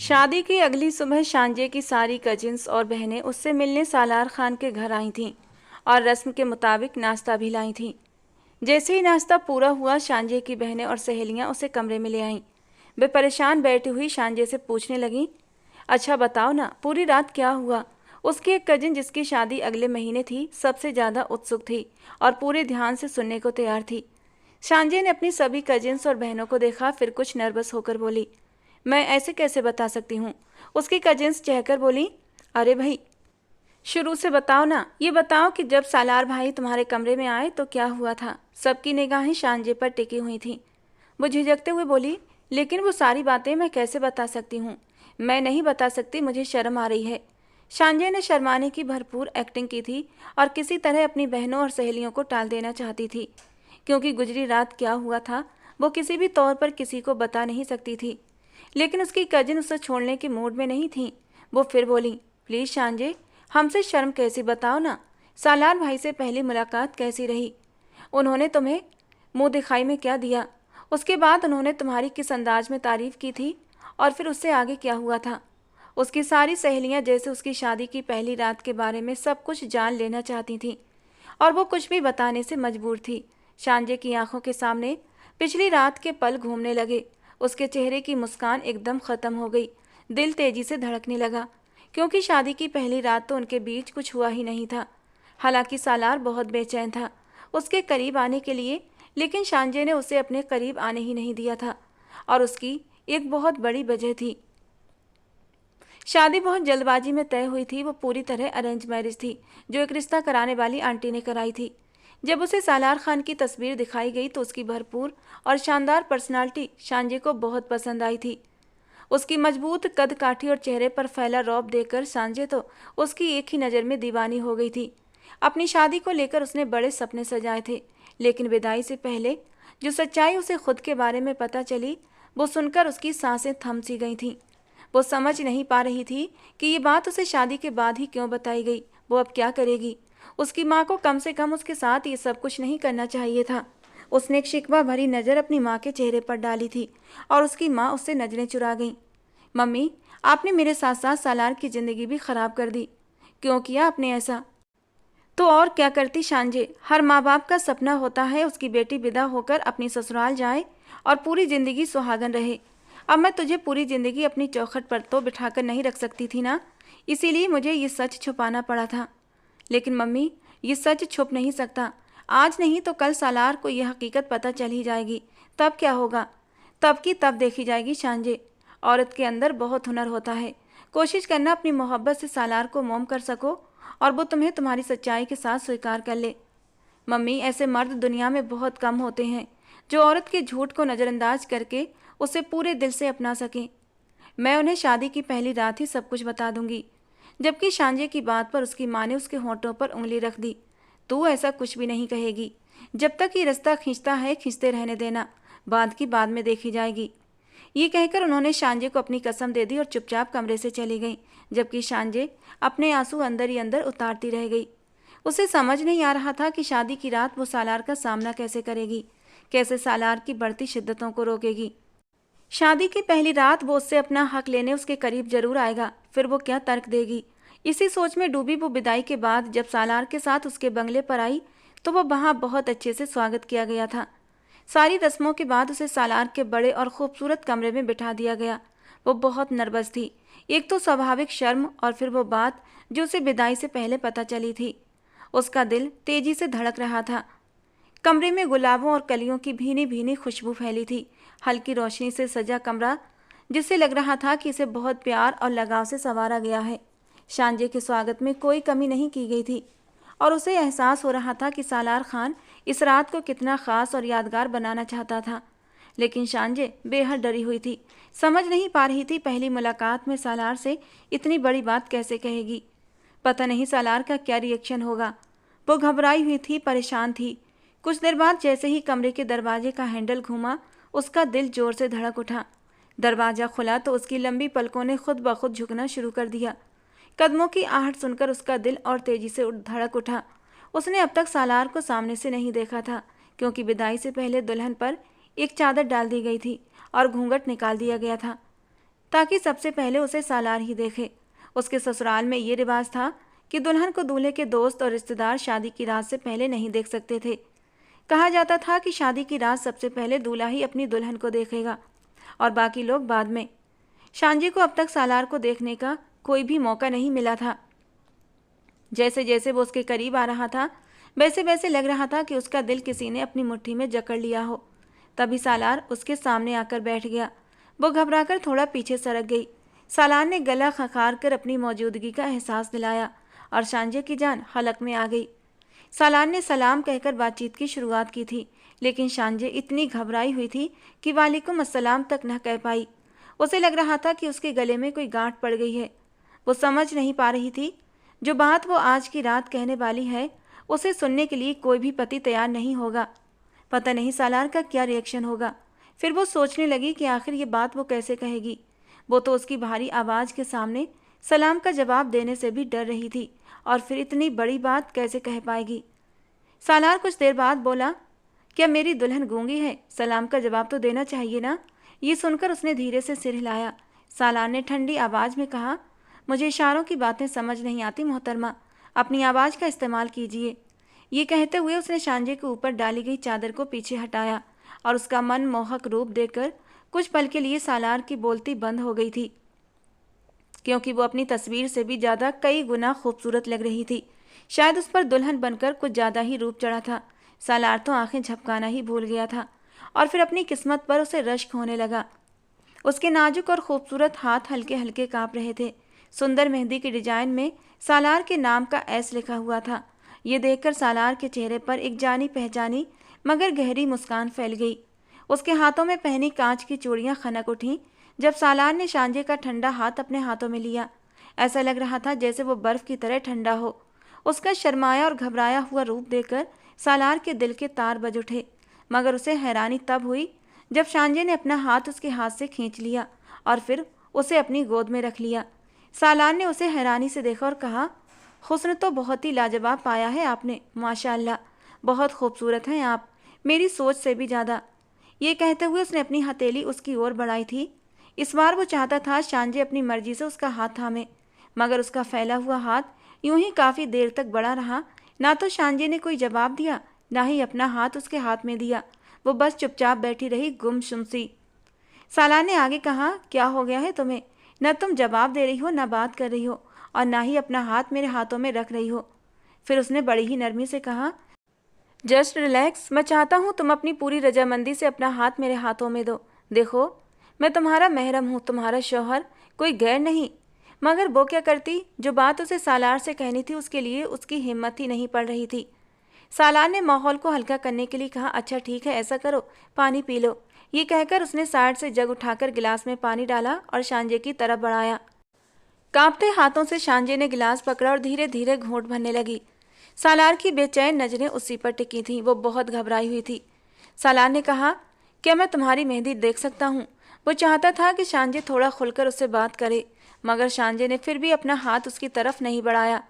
शादी की अगली सुबह शांजे की सारी कजिन्स और बहनें उससे मिलने सालार खान के घर आई थीं और रस्म के मुताबिक नाश्ता भी लाई थीं। जैसे ही नाश्ता पूरा हुआ, शांजे की बहनें और सहेलियां उसे कमरे में ले आईं। वे परेशान बैठी हुई शांजे से पूछने लगीं, अच्छा बताओ ना, पूरी रात क्या हुआ? उसकी एक कजिन, जिसकी शादी अगले महीने थी, सबसे ज़्यादा उत्सुक थी और पूरे ध्यान से सुनने को तैयार थी। शांजे ने अपनी सभी कजिन्स और बहनों को देखा, फिर कुछ नर्वस होकर बोली, मैं ऐसे कैसे बता सकती हूँ? उसकी कजिन्स चहकर बोली, अरे भाई, शुरू से बताओ ना, ये बताओ कि जब सालार भाई तुम्हारे कमरे में आए तो क्या हुआ था? सबकी निगाहें शांजे पर टिकी हुई थीं। वो झिझकते हुए बोली, लेकिन वो सारी बातें मैं कैसे बता सकती हूँ? मैं नहीं बता सकती, मुझे शर्म आ रही है। शांजे ने शर्माने की भरपूर एक्टिंग की थी और किसी तरह अपनी बहनों और सहेलियों को टाल देना चाहती थी, क्योंकि गुजरी रात क्या हुआ था वो किसी भी तौर पर किसी को बता नहीं सकती थी। लेकिन उसकी कजिन उसे छोड़ने के मूड में नहीं थी। वो फिर बोली, प्लीज़ शांजे, हमसे शर्म कैसी, बताओ ना। सालार भाई से पहली मुलाकात कैसी रही? उन्होंने तुम्हें मुंह दिखाई में क्या दिया? उसके बाद उन्होंने तुम्हारी किस अंदाज में तारीफ की थी? और फिर उससे आगे क्या हुआ था? उसकी सारी सहेलियां जैसे उसकी शादी की पहली रात के बारे में सब कुछ जान लेना चाहती थीं और वो कुछ भी बताने से मजबूर थी। शांजे की आंखों के सामने पिछली रात के पल घूमने लगे। उसके चेहरे की मुस्कान एकदम खत्म हो गई। दिल तेजी से धड़कने लगा, क्योंकि शादी की पहली रात तो उनके बीच कुछ हुआ ही नहीं था। हालांकि सालार बहुत बेचैन था उसके करीब आने के लिए, लेकिन शांजे ने उसे अपने करीब आने ही नहीं दिया था, और उसकी एक बहुत बड़ी वजह थी। शादी बहुत जल्दबाजी में तय हुई थी। वो पूरी तरह अरेंज मैरिज थी, जो एक रिश्ता कराने वाली आंटी ने कराई थी। जब उसे सालार खान की तस्वीर दिखाई गई तो उसकी भरपूर और शानदार पर्सनालिटी शांजे को बहुत पसंद आई थी। उसकी मजबूत कद काठी और चेहरे पर फैला रौब देखकर सांजे तो उसकी एक ही नज़र में दीवानी हो गई थी। अपनी शादी को लेकर उसने बड़े सपने सजाए थे, लेकिन विदाई से पहले जो सच्चाई उसे खुद के बारे में पता चली, वो सुनकर उसकी सांसें थम सी गई थीं। वो समझ नहीं पा रही थी कि ये बात उसे शादी के बाद ही क्यों बताई गई। वो अब क्या करेगी? उसकी माँ को कम से कम उसके साथ ये सब कुछ नहीं करना चाहिए था। उसने एक शिकवा भरी नज़र अपनी माँ के चेहरे पर डाली थी और उसकी माँ उससे नजरें चुरा गईं। मम्मी, आपने मेरे साथ साथ सालार की ज़िंदगी भी ख़राब कर दी। क्यों किया आपने ऐसा? तो और क्या करती शांजे। हर माँ बाप का सपना होता है उसकी बेटी विदा होकर अपनी ससुराल जाए और पूरी ज़िंदगी सुहागन रहे। अब मैं तुझे पूरी ज़िंदगी अपनी चौखट पर तो बिठाकर नहीं रख सकती थी ना, इसीलिए मुझे ये सच छुपाना पड़ा था। लेकिन मम्मी, ये सच छुप नहीं सकता। आज नहीं तो कल सालार को यह हकीकत पता चल ही जाएगी। तब क्या होगा? तब की तब देखी जाएगी शांजे। औरत के अंदर बहुत हुनर होता है। कोशिश करना अपनी मोहब्बत से सालार को मोम कर सको और वो तुम्हें तुम्हारी सच्चाई के साथ स्वीकार कर ले। मम्मी, ऐसे मर्द दुनिया में बहुत कम होते हैं जो औरत के झूठ को नज़रअंदाज करके उसे पूरे दिल से अपना सकें। मैं उन्हें शादी की पहली रात ही सब कुछ बता दूंगी। जबकि शांजे की बात पर उसकी माँ ने उसके होंठों पर उंगली रख दी। तू ऐसा कुछ भी नहीं कहेगी। जब तक ये रास्ता खींचता है खींचते रहने देना, बाद की बाद में देखी जाएगी। ये कहकर उन्होंने शांजे को अपनी कसम दे दी और चुपचाप कमरे से चली गई, जबकि शांजे अपने आंसू अंदर ही अंदर उतारती रह गई। उसे समझ नहीं आ रहा था कि शादी की रात वो सालार का सामना कैसे करेगी, कैसे सालार की बढ़ती शिद्दतों को रोकेगी। शादी की पहली रात वो उससे अपना हक लेने उसके करीब जरूर आएगा, फिर वो क्या तर्क देगी। इसी सोच में डूबी वो विदाई के बाद जब सालार के साथ उसके बंगले पर आई तो वो वहाँ बहुत अच्छे से स्वागत किया गया था। सारी रस्मों के बाद उसे सालार के बड़े और खूबसूरत कमरे में बिठा दिया गया। वो बहुत नर्वस थी। एक तो स्वाभाविक शर्म और फिर वो बात जो उसे विदाई से पहले पता चली थी। उसका दिल तेजी से धड़क रहा था। कमरे में गुलाबों और कलियों की भीनी भीनी खुशबू फैली थी। हल्की रोशनी से सजा कमरा, जिससे लग रहा था कि इसे बहुत प्यार और लगाव से संवारा गया है। शांजे के स्वागत में कोई कमी नहीं की गई थी और उसे एहसास हो रहा था कि सालार खान इस रात को कितना ख़ास और यादगार बनाना चाहता था। लेकिन शांजे बेहद डरी हुई थी। समझ नहीं पा रही थी पहली मुलाकात में सालार से इतनी बड़ी बात कैसे कहेगी। पता नहीं सालार का क्या रिएक्शन होगा। वो घबराई हुई थी, परेशान थी। कुछ देर बाद जैसे ही कमरे के दरवाजे का हैंडल घूमा, उसका दिल जोर से धड़क उठा। दरवाज़ा खुला तो उसकी लंबी पलकों ने खुद ब खुद झुकना शुरू कर दिया। कदमों की आहट सुनकर उसका दिल और तेजी से धड़क उठा। उसने अब तक सालार को सामने से नहीं देखा था, क्योंकि विदाई से पहले दुल्हन पर एक चादर डाल दी गई थी और घूंघट निकाल दिया गया था। ताकि सबसे पहले उसे सालार ही देखे। उसके ससुराल में ये रिवाज था कि दुल्हन को दूल्हे के दोस्त और रिश्तेदार शादी की रात से पहले नहीं देख सकते थे। कहा जाता था कि शादी की रात सबसे पहले दूल्हा ही अपनी दुल्हन को देखेगा और बाकी लोग बाद में। शांजे को अब तक सालार को देखने का कोई भी मौका नहीं मिला था। जैसे जैसे वो उसके करीब आ रहा था, वैसे वैसे लग रहा था कि उसका दिल किसी ने अपनी मुट्ठी में जकड़ लिया हो। तभी सालार उसके सामने आकर बैठ गया। वो घबराकर थोड़ा पीछे सरक गई। सालार ने गला खखार कर अपनी मौजूदगी का एहसास दिलाया और शांजे की जान हलक में आ गई। सालार ने सलाम कहकर बातचीत की शुरुआत की थी, लेकिन शांजे इतनी घबराई हुई थी कि वालेकुम अस्सलाम तक न कह पाई। उसे लग रहा था कि उसके गले में कोई गांठ पड़ गई है। वो समझ नहीं पा रही थी जो बात वो आज की रात कहने वाली है, उसे सुनने के लिए कोई भी पति तैयार नहीं होगा। पता नहीं सालार का क्या रिएक्शन होगा। फिर वो सोचने लगी कि आखिर ये बात वो कैसे कहेगी। वो तो उसकी भारी आवाज़ के सामने सलाम का जवाब देने से भी डर रही थी, और फिर इतनी बड़ी बात कैसे कह पाएगी। सालार कुछ देर बाद बोला, क्या मेरी दुल्हन गूंगी है? सलाम का जवाब तो देना चाहिए ना। ये सुनकर उसने धीरे से सिर हिलाया। सालार ने ठंडी आवाज़ में कहा, मुझे इशारों की बातें समझ नहीं आती मोहतरमा, अपनी आवाज़ का इस्तेमाल कीजिए। ये कहते हुए उसने शांजे के ऊपर डाली गई चादर को पीछे हटाया और उसका मन मोहक रूप देखकर कुछ पल के लिए सालार की बोलती बंद हो गई थी, क्योंकि वो अपनी तस्वीर से भी ज़्यादा कई गुना खूबसूरत लग रही थी। शायद उस पर दुल्हन बनकर कुछ ज़्यादा ही रूप चढ़ा था। सालार तो आंखें झपकाना ही भूल गया था और फिर अपनी किस्मत पर उसे रश्क होने लगा। उसके नाजुक और खूबसूरत हाथ हल्के हल्के काँप रहे थे। सुंदर मेहंदी की डिजाइन में सालार के नाम का एस लिखा हुआ था। ये देखकर सालार के चेहरे पर एक जानी पहचानी मगर गहरी मुस्कान फैल गई। उसके हाथों में पहनी कांच की चूड़ियां खनक उठीं जब सालार ने शांजे का ठंडा हाथ अपने हाथों में लिया। ऐसा लग रहा था जैसे वो बर्फ की तरह ठंडा हो। उसका शर्माया और घबराया हुआ रूप देखकर सालार के दिल के तार बज उठे, मगर उसे हैरानी तब हुई जब शांजे ने अपना हाथ उसके हाथ से खींच लिया और फिर उसे अपनी गोद में रख लिया। सालार ने उसे हैरानी से देखा और कहा, हुस्न तो बहुत ही लाजवाब पाया है आपने, माशाअल्लाह, बहुत खूबसूरत हैं आप, मेरी सोच से भी ज़्यादा। ये कहते हुए उसने अपनी हथेली उसकी ओर बढ़ाई थी। इस बार वो चाहता था शांजे अपनी मर्जी से उसका हाथ थामे, मगर उसका फैला हुआ हाथ यूं ही काफ़ी देर तक बढ़ा रहा। ना तो शांजे ने कोई जवाब दिया, ना ही अपना हाथ उसके हाथ में दिया। वो बस चुपचाप बैठी रही, गुमसुम सी। सालार ने आगे कहा, क्या हो गया है तुम्हें? न तुम जवाब दे रही हो, न बात कर रही हो, और ना ही अपना हाथ मेरे हाथों में रख रही हो। फिर उसने बड़ी ही नरमी से कहा, जस्ट रिलैक्स, मैं चाहता हूँ तुम अपनी पूरी रजामंदी से अपना हाथ मेरे हाथों में दो। देखो, मैं तुम्हारा महरम हूँ, तुम्हारा शौहर, कोई गैर नहीं। मगर वो क्या करती? जो बात उसे सालार से कहनी थी उसके लिए उसकी हिम्मत ही नहीं पड़ रही थी। सालार ने माहौल को हल्का करने के लिए कहा, अच्छा ठीक है, ऐसा करो, पानी पी लो। ये कहकर उसने साइड से जग उठाकर गिलास में पानी डाला और शांजे की तरफ बढ़ाया। कांपते हाथों से शांजे ने गिलास पकड़ा और धीरे धीरे घूंट भरने लगी। सालार की बेचैन नजरें उसी पर टिकी थीं। वो बहुत घबराई हुई थी। सालार ने कहा, क्या मैं तुम्हारी मेहंदी देख सकता हूँ? वो चाहता था कि शांजे थोड़ा खुलकर उससे बात करे, मगर शांजे ने फिर भी अपना हाथ उसकी तरफ नहीं बढ़ाया।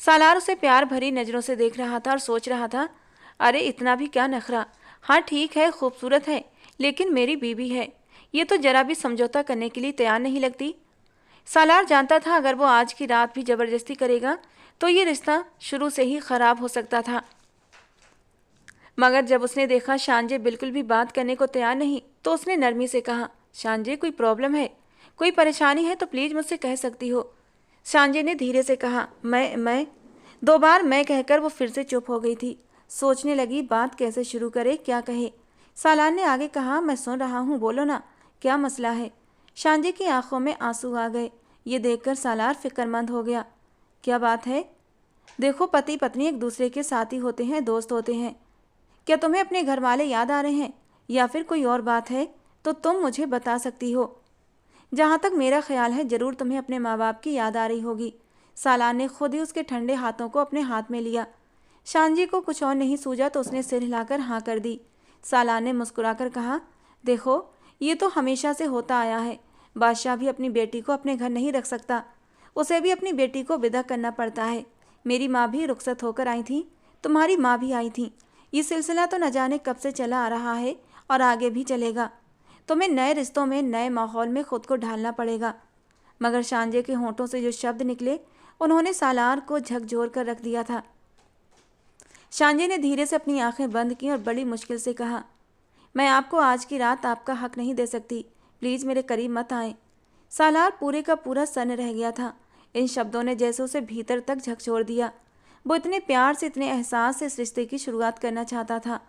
सालार उसे प्यार भरी नज़रों से देख रहा था और सोच रहा था, अरे इतना भी क्या नखरा। हाँ ठीक है, खूबसूरत है, लेकिन मेरी बीवी है। ये तो जरा भी समझौता करने के लिए तैयार नहीं लगती। सालार जानता था अगर वो आज की रात भी ज़बरदस्ती करेगा तो ये रिश्ता शुरू से ही ख़राब हो सकता था। मगर जब उसने देखा शांजे बिल्कुल भी बात करने को तैयार नहीं, तो उसने नरमी से कहा, शांजे कोई प्रॉब्लम है, कोई परेशानी है तो प्लीज़ मुझसे कह सकती हो। शांजे ने धीरे से कहा, मैं 2 बार मैं कहकर वो फिर से चुप हो गई थी। सोचने लगी बात कैसे शुरू करे, क्या कहे। सालार ने आगे कहा, मैं सुन रहा हूँ, बोलो ना, क्या मसला है? शांजे की आंखों में आंसू आ गए। ये देखकर सालार फिक्रमंद हो गया। क्या बात है? देखो, पति पत्नी एक दूसरे के साथी होते हैं, दोस्त होते हैं। क्या तुम्हें अपने घर वाले याद आ रहे हैं या फिर कोई और बात है तो तुम मुझे बता सकती हो। जहाँ तक मेरा ख्याल है ज़रूर तुम्हें अपने माँ बाप की याद आ रही होगी। सालार ने खुद ही उसके ठंडे हाथों को अपने हाथ में लिया। शांजी को कुछ और नहीं सूझा तो उसने सिर हिलाकर हाँ कर दी। सालार ने मुस्कुराकर कहा, देखो ये तो हमेशा से होता आया है। बादशाह भी अपनी बेटी को अपने घर नहीं रख सकता, उसे भी अपनी बेटी को विदा करना पड़ता है। मेरी माँ भी रुखसत होकर आई थी, तुम्हारी माँ भी आई थी। ये सिलसिला तो न जाने कब से चला आ रहा है और आगे भी चलेगा। तुम्हें नए रिश्तों में, नए माहौल में खुद को ढालना पड़ेगा। मगर शांजे के होंठों से जो शब्द निकले उन्होंने सालार को झकझोर कर रख दिया था। शांजे ने धीरे से अपनी आंखें बंद की और बड़ी मुश्किल से कहा, मैं आपको आज की रात आपका हक नहीं दे सकती, प्लीज़ मेरे करीब मत आए। सालार पूरे का पूरा सन्न रह गया था। इन शब्दों ने जैसे उसे भीतर तक झकझोर दिया। वो इतने प्यार से, इतने एहसास से इस रिश्ते की शुरुआत करना चाहता था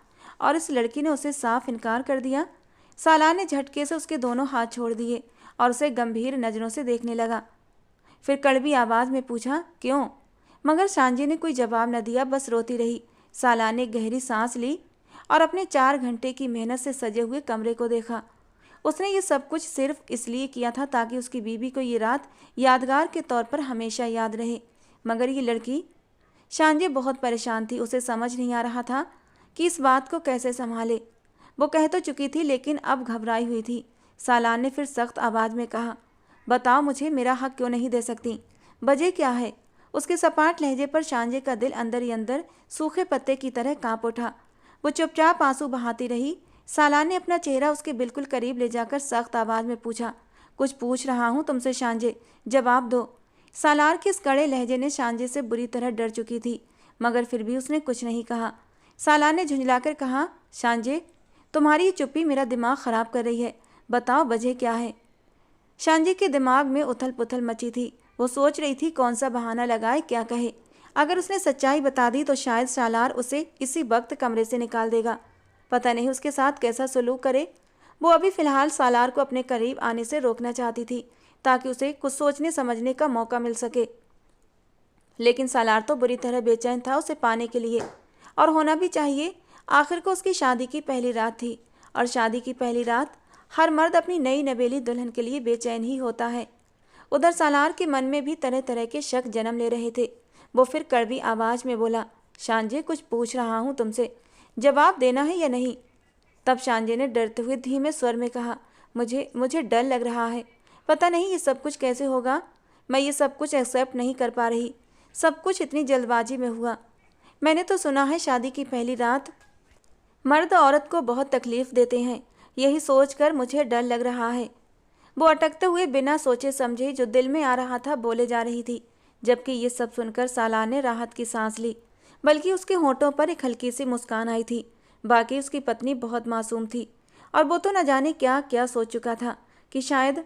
और इस लड़की ने उसे साफ इनकार कर दिया। सालार ने झटके से उसके दोनों हाथ छोड़ दिए और उसे गंभीर नज़रों से देखने लगा। फिर कड़वी आवाज़ में पूछा, क्यों? मगर शांजे ने कोई जवाब न दिया, बस रोती रही। सालार ने गहरी सांस ली और अपने 4 घंटे की मेहनत से सजे हुए कमरे को देखा। उसने ये सब कुछ सिर्फ इसलिए किया था ताकि उसकी बीवी को ये रात यादगार के तौर पर हमेशा याद रहे। मगर ये लड़की, शांजे बहुत परेशान थी। उसे समझ नहीं आ रहा था कि इस बात को कैसे संभाले। वो कह तो चुकी थी लेकिन अब घबराई हुई थी। सालार ने फिर सख्त आवाज़ में कहा, बताओ मुझे, मेरा हक क्यों नहीं दे सकती? वजह क्या है? उसके सपाट लहजे पर शांजे का दिल अंदर ही अंदर सूखे पत्ते की तरह कांप उठा। वो चुपचाप आंसू बहाती रही। सालार ने अपना चेहरा उसके बिल्कुल करीब ले जाकर सख्त आवाज़ में पूछा, कुछ पूछ रहा हूँ तुमसे शांजे, जवाब दो। सालार के इस कड़े लहजे ने शांजे से बुरी तरह डर चुकी थी, मगर फिर भी उसने कुछ नहीं कहा। सालार ने झुंझलाकर कहा, शांजे, तुम्हारी ये चुप्पी मेरा दिमाग ख़राब कर रही है, बताओ वजह क्या है? शांजे के दिमाग में उथल पुथल मची थी। वो सोच रही थी कौन सा बहाना लगाए, क्या कहे। अगर उसने सच्चाई बता दी तो शायद सालार उसे इसी वक्त कमरे से निकाल देगा। पता नहीं उसके साथ कैसा सलूक करे। वो अभी फ़िलहाल सालार को अपने करीब आने से रोकना चाहती थी ताकि उसे कुछ सोचने समझने का मौका मिल सके। लेकिन सालार तो बुरी तरह बेचैन था उसे पाने के लिए, और होना भी चाहिए। आखिर को उसकी शादी की पहली रात थी, और शादी की पहली रात हर मर्द अपनी नई नवेली दुल्हन के लिए बेचैन ही होता है। उधर सालार के मन में भी तरह तरह के शक जन्म ले रहे थे। वो फिर कड़वी आवाज़ में बोला, शांजे, कुछ पूछ रहा हूँ तुमसे, जवाब देना है या नहीं? तब शांजे ने डरते हुए धीमे स्वर में कहा, मुझे डर लग रहा है। पता नहीं ये सब कुछ कैसे होगा। मैं ये सब कुछ एक्सेप्ट नहीं कर पा रही। सब कुछ इतनी जल्दबाजी में हुआ। मैंने तो सुना है शादी की पहली रात मर्द औरत को बहुत तकलीफ़ देते हैं। यही सोचकर मुझे डर लग रहा है। वो अटकते हुए बिना सोचे समझे जो दिल में आ रहा था बोले जा रही थी। जबकि ये सब सुनकर सालार ने राहत की सांस ली, बल्कि उसके होंठों पर एक हल्की सी मुस्कान आई थी। बाकी उसकी पत्नी बहुत मासूम थी और वो तो न जाने क्या क्या सोच चुका था कि शायद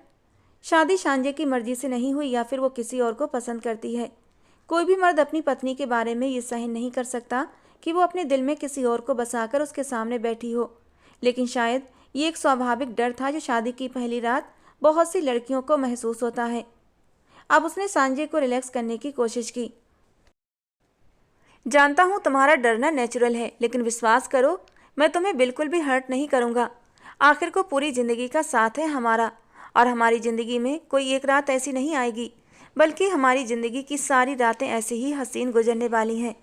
शादी शांजे की मर्जी से नहीं हुई या फिर वो किसी और को पसंद करती है। कोई भी मर्द अपनी पत्नी के बारे में ये सहन नहीं कर सकता कि वो अपने दिल में किसी और को बसाकर उसके सामने बैठी हो। लेकिन शायद ये एक स्वाभाविक डर था जो शादी की पहली रात बहुत सी लड़कियों को महसूस होता है। अब उसने सांजे को रिलैक्स करने की कोशिश की। जानता हूँ तुम्हारा डरना नेचुरल है, लेकिन विश्वास करो मैं तुम्हें बिल्कुल भी हर्ट नहीं करूँगा। आखिर को पूरी ज़िंदगी का साथ है हमारा, और हमारी ज़िंदगी में कोई एक रात ऐसी नहीं आएगी, बल्कि हमारी ज़िंदगी की सारी रातें ऐसे ही हसीन गुजरने वाली हैं।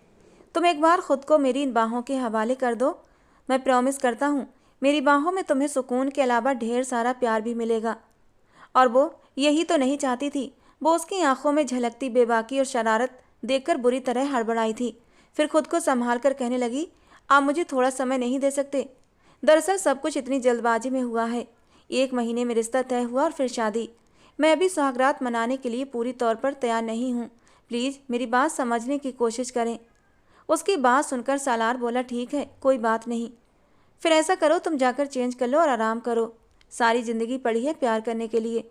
तुम एक बार खुद को मेरी इन बाहों के हवाले कर दो। मैं प्रॉमिस करता हूँ मेरी बाहों में तुम्हें सुकून के अलावा ढेर सारा प्यार भी मिलेगा। और वो यही तो नहीं चाहती थी। वो उसकी आंखों में झलकती बेबाकी और शरारत देखकर बुरी तरह हड़बड़ाई थी। फिर खुद को संभाल कर कहने लगी, आप मुझे थोड़ा समय नहीं दे सकते? दरअसल सब कुछ इतनी जल्दबाजी में हुआ है। 1 महीने में रिश्ता तय हुआ और फिर शादी। मैं अभी सुहागरात मनाने के लिए पूरी तौर पर तैयार नहीं हूँ। प्लीज़ मेरी बात समझने की कोशिश करें। उसकी बात सुनकर सालार बोला, ठीक है, कोई बात नहीं। फिर ऐसा करो, तुम जाकर चेंज कर लो और आराम करो। सारी ज़िंदगी पड़ी है प्यार करने के लिए।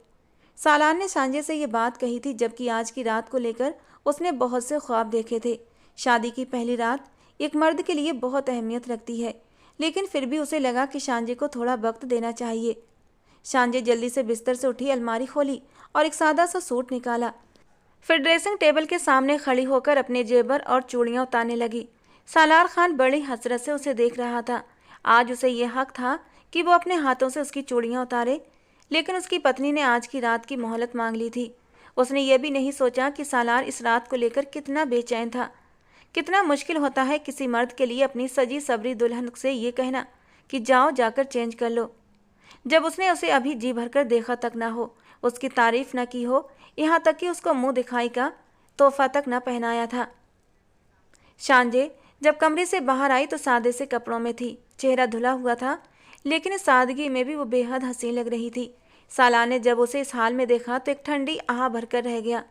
सालार ने सांजे से ये बात कही थी जबकि आज की रात को लेकर उसने बहुत से ख्वाब देखे थे। शादी की पहली रात एक मर्द के लिए बहुत अहमियत रखती है, लेकिन फिर भी उसे लगा कि शांजे को थोड़ा वक्त देना चाहिए। शांजे जल्दी से बिस्तर से उठी, अलमारी खोली और एक सादा सा सूट निकाला। फिर ड्रेसिंग टेबल के सामने खड़ी होकर अपने जेवर और चूड़ियाँ उतारने लगी। सालार खान बड़ी हसरत से उसे देख रहा था। आज उसे यह हक था कि वो अपने हाथों से उसकी चूड़ियाँ उतारे, लेकिन उसकी पत्नी ने आज की रात की मोहलत मांग ली थी। उसने यह भी नहीं सोचा कि सालार इस रात को लेकर कितना बेचैन था। कितना मुश्किल होता है किसी मर्द के लिए अपनी सजी सबरी दुल्हन से ये कहना कि जाओ जाकर चेंज कर लो, जब उसने उसे अभी जी भरकर देखा तक ना हो, उसकी तारीफ न की हो, यहाँ तक कि उसको मुंह दिखाई का तोहफा तक न पहनाया था। शांजे जब कमरे से बाहर आई तो सादे से कपड़ों में थी। चेहरा धुला हुआ था, लेकिन इस सादगी में भी वो बेहद हसीन लग रही थी। सालार ने जब उसे इस हाल में देखा तो एक ठंडी आह भरकर रह गया।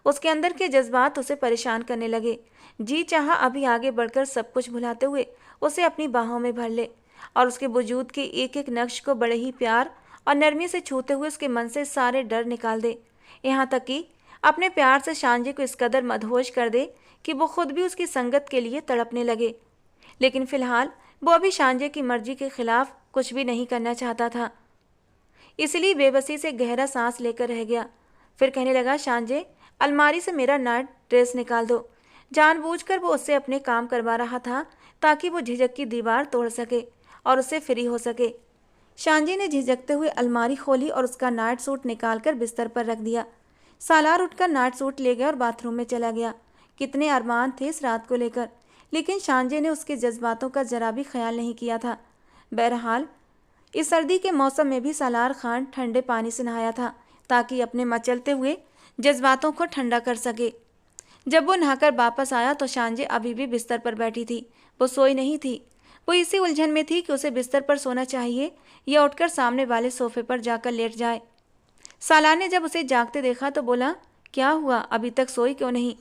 उसके अंदर के जज्बात उसे परेशान करने लगे। जी चाहा अभी आगे बढ़कर सब कुछ भुलाते हुए उसे अपनी बाहों में भर ले और उसके वजूद के एक एक नक्श को बड़े ही प्यार और नरमी से छूते हुए उसके मन से सारे डर निकाल दे, यहाँ तक कि अपने प्यार से शांजे को इस कदर मदहोश कर दे कि वो खुद भी उसकी संगत के लिए तड़पने लगे। लेकिन फिलहाल वो अभी शांजे की मर्जी के खिलाफ कुछ भी नहीं करना चाहता था, इसलिए बेबसी से गहरा सांस लेकर रह गया। फिर कहने लगा, शांजे, अलमारी से मेरा नाइट ड्रेस निकाल दो। जानबूझकर वो उससे अपने काम करवा रहा था ताकि वो झिझक की दीवार तोड़ सके और उससे फ्री हो सके। शांजे ने झिझकते हुए अलमारी खोली और उसका नाइट सूट निकालकर बिस्तर पर रख दिया। सालार उठकर नाइट सूट ले गया और बाथरूम में चला गया। कितने अरमान थे इस रात को लेकर, लेकिन शांजे ने उसके जज्बातों का जरा भी ख्याल नहीं किया था। बहरहाल इस सर्दी के मौसम में भी सालार खान ठंडे पानी से नहाया था ताकि अपने मचलते हुए जज्बातों को ठंडा कर सके। जब वो नहाकर वापस आया तो शांजे अभी भी बिस्तर पर बैठी थी। वो सोई नहीं थी। वो इसी उलझन में थी कि उसे बिस्तर पर सोना चाहिए या उठकर सामने वाले सोफे पर जाकर लेट जाए। सालार ने जब उसे जागते देखा तो बोला, क्या हुआ, अभी तक सोई क्यों नहीं?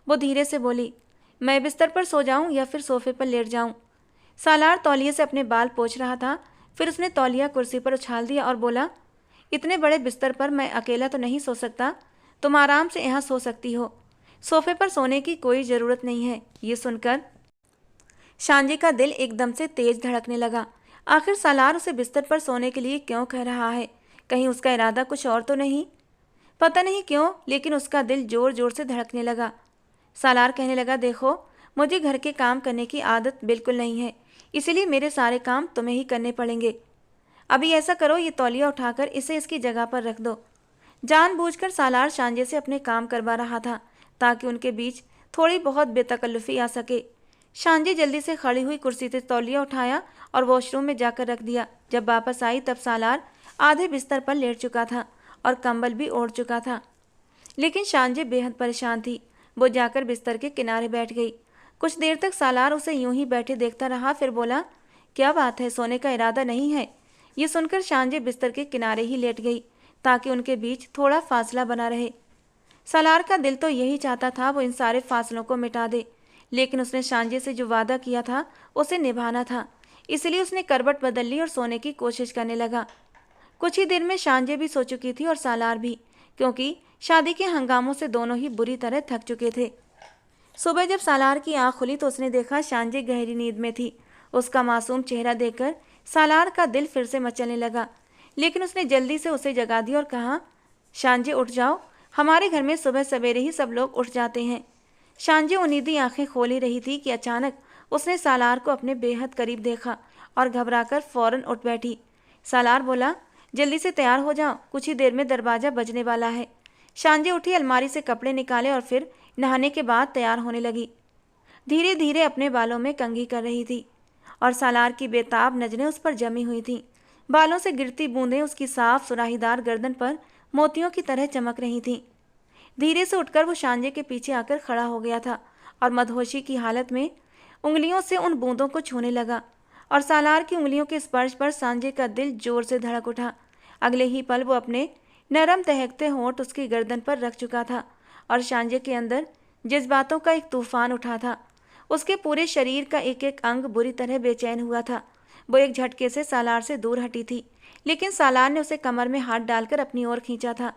वो धीरे से बोली, मैं बिस्तर पर सो जाऊं या फिर सोफे पर लेट जाऊं? सालार तौलिए से अपने बाल पोंछ रहा था। फिर उसने तौलिया कुर्सी पर उछाल दिया और बोला, इतने बड़े बिस्तर पर मैं अकेला तो नहीं सो सकता। तुम आराम से यहाँ सो सकती हो, सोफे पर सोने की कोई ज़रूरत नहीं है। ये सुनकर शांजे का दिल एकदम से तेज धड़कने लगा। आखिर सालार उसे बिस्तर पर सोने के लिए क्यों कह रहा है? कहीं उसका इरादा कुछ और तो नहीं? पता नहीं क्यों, लेकिन उसका दिल जोर जोर से धड़कने लगा। सालार कहने लगा, देखो, मुझे घर के काम करने की आदत बिल्कुल नहीं है, इसलिए मेरे सारे काम तुम्हें ही करने पड़ेंगे। अभी ऐसा करो, ये तौलिया उठाकर इसे इसकी जगह पर रख दो। जानबूझकर सालार शांजे से अपने काम करवा रहा था ताकि उनके बीच थोड़ी बहुत बेतकल्लुफ़ी आ सके। शांजे जल्दी से खड़ी हुई कुर्सी से तौलिया उठाया और वॉशरूम में जाकर रख दिया। जब वापस आई तब सालार आधे बिस्तर पर लेट चुका था और कंबल भी ओढ़ चुका था। लेकिन शांजे बेहद परेशान थी। वो जाकर बिस्तर के किनारे बैठ गई। कुछ देर तक सालार उसे यूं ही बैठे देखता रहा। फिर बोला, क्या बात है, सोने का इरादा नहीं है? ये सुनकर शांजे बिस्तर के किनारे ही लेट गई ताकि उनके बीच थोड़ा फासला बना रहे। सालार का दिल तो यही चाहता था वो इन सारे फासलों को मिटा दे, लेकिन उसने शांजे से जो वादा किया था उसे निभाना था। इसलिए उसने करवट बदल ली और सोने की कोशिश करने लगा। कुछ ही देर में शांजे भी सो चुकी थी और सालार भी, क्योंकि शादी के हंगामों से दोनों ही बुरी तरह थक चुके थे। सुबह जब सालार की आंख खुली तो उसने देखा शांजे गहरी नींद में थी। उसका मासूम चेहरा देखकर सालार का दिल फिर से मचलने लगा, लेकिन उसने जल्दी से उसे जगा दिया और कहा, शांजे उठ जाओ, हमारे घर में सुबह सवेरे ही सब लोग उठ जाते हैं। शांजे उन्नीदी आंखें खोल ही रही थी कि अचानक उसने सालार को अपने बेहद करीब देखा और घबराकर फौरन उठ बैठी। सालार बोला, जल्दी से तैयार हो जाओ, कुछ ही देर में दरवाज़ा बजने वाला है। शांजे उठी, अलमारी से कपड़े निकाले और फिर नहाने के बाद तैयार होने लगी। धीरे धीरे अपने बालों में कंघी कर रही थी और सालार की बेताब नजरें उस पर जमी हुई थीं। बालों से गिरती बूंदें उसकी साफ सुराहीदार गर्दन पर मोतियों की तरह चमक रही थीं। धीरे से उठकर वो शांजे के पीछे आकर खड़ा हो गया था और मदहोशी की हालत में उंगलियों से उन बूंदों को छूने लगा और सालार की उंगलियों के स्पर्श पर शांजे का दिल जोर से धड़क उठा। अगले ही पल वो अपने नरम दहकते होंठ उसकी गर्दन पर रख चुका था और शांजे के अंदर जज्बातों का एक तूफान उठा था। उसके पूरे शरीर का एक एक अंग बुरी तरह बेचैन हुआ था। वो एक झटके से सालार से दूर हटी थी, लेकिन सालार ने उसे कमर में हाथ डालकर अपनी ओर खींचा था।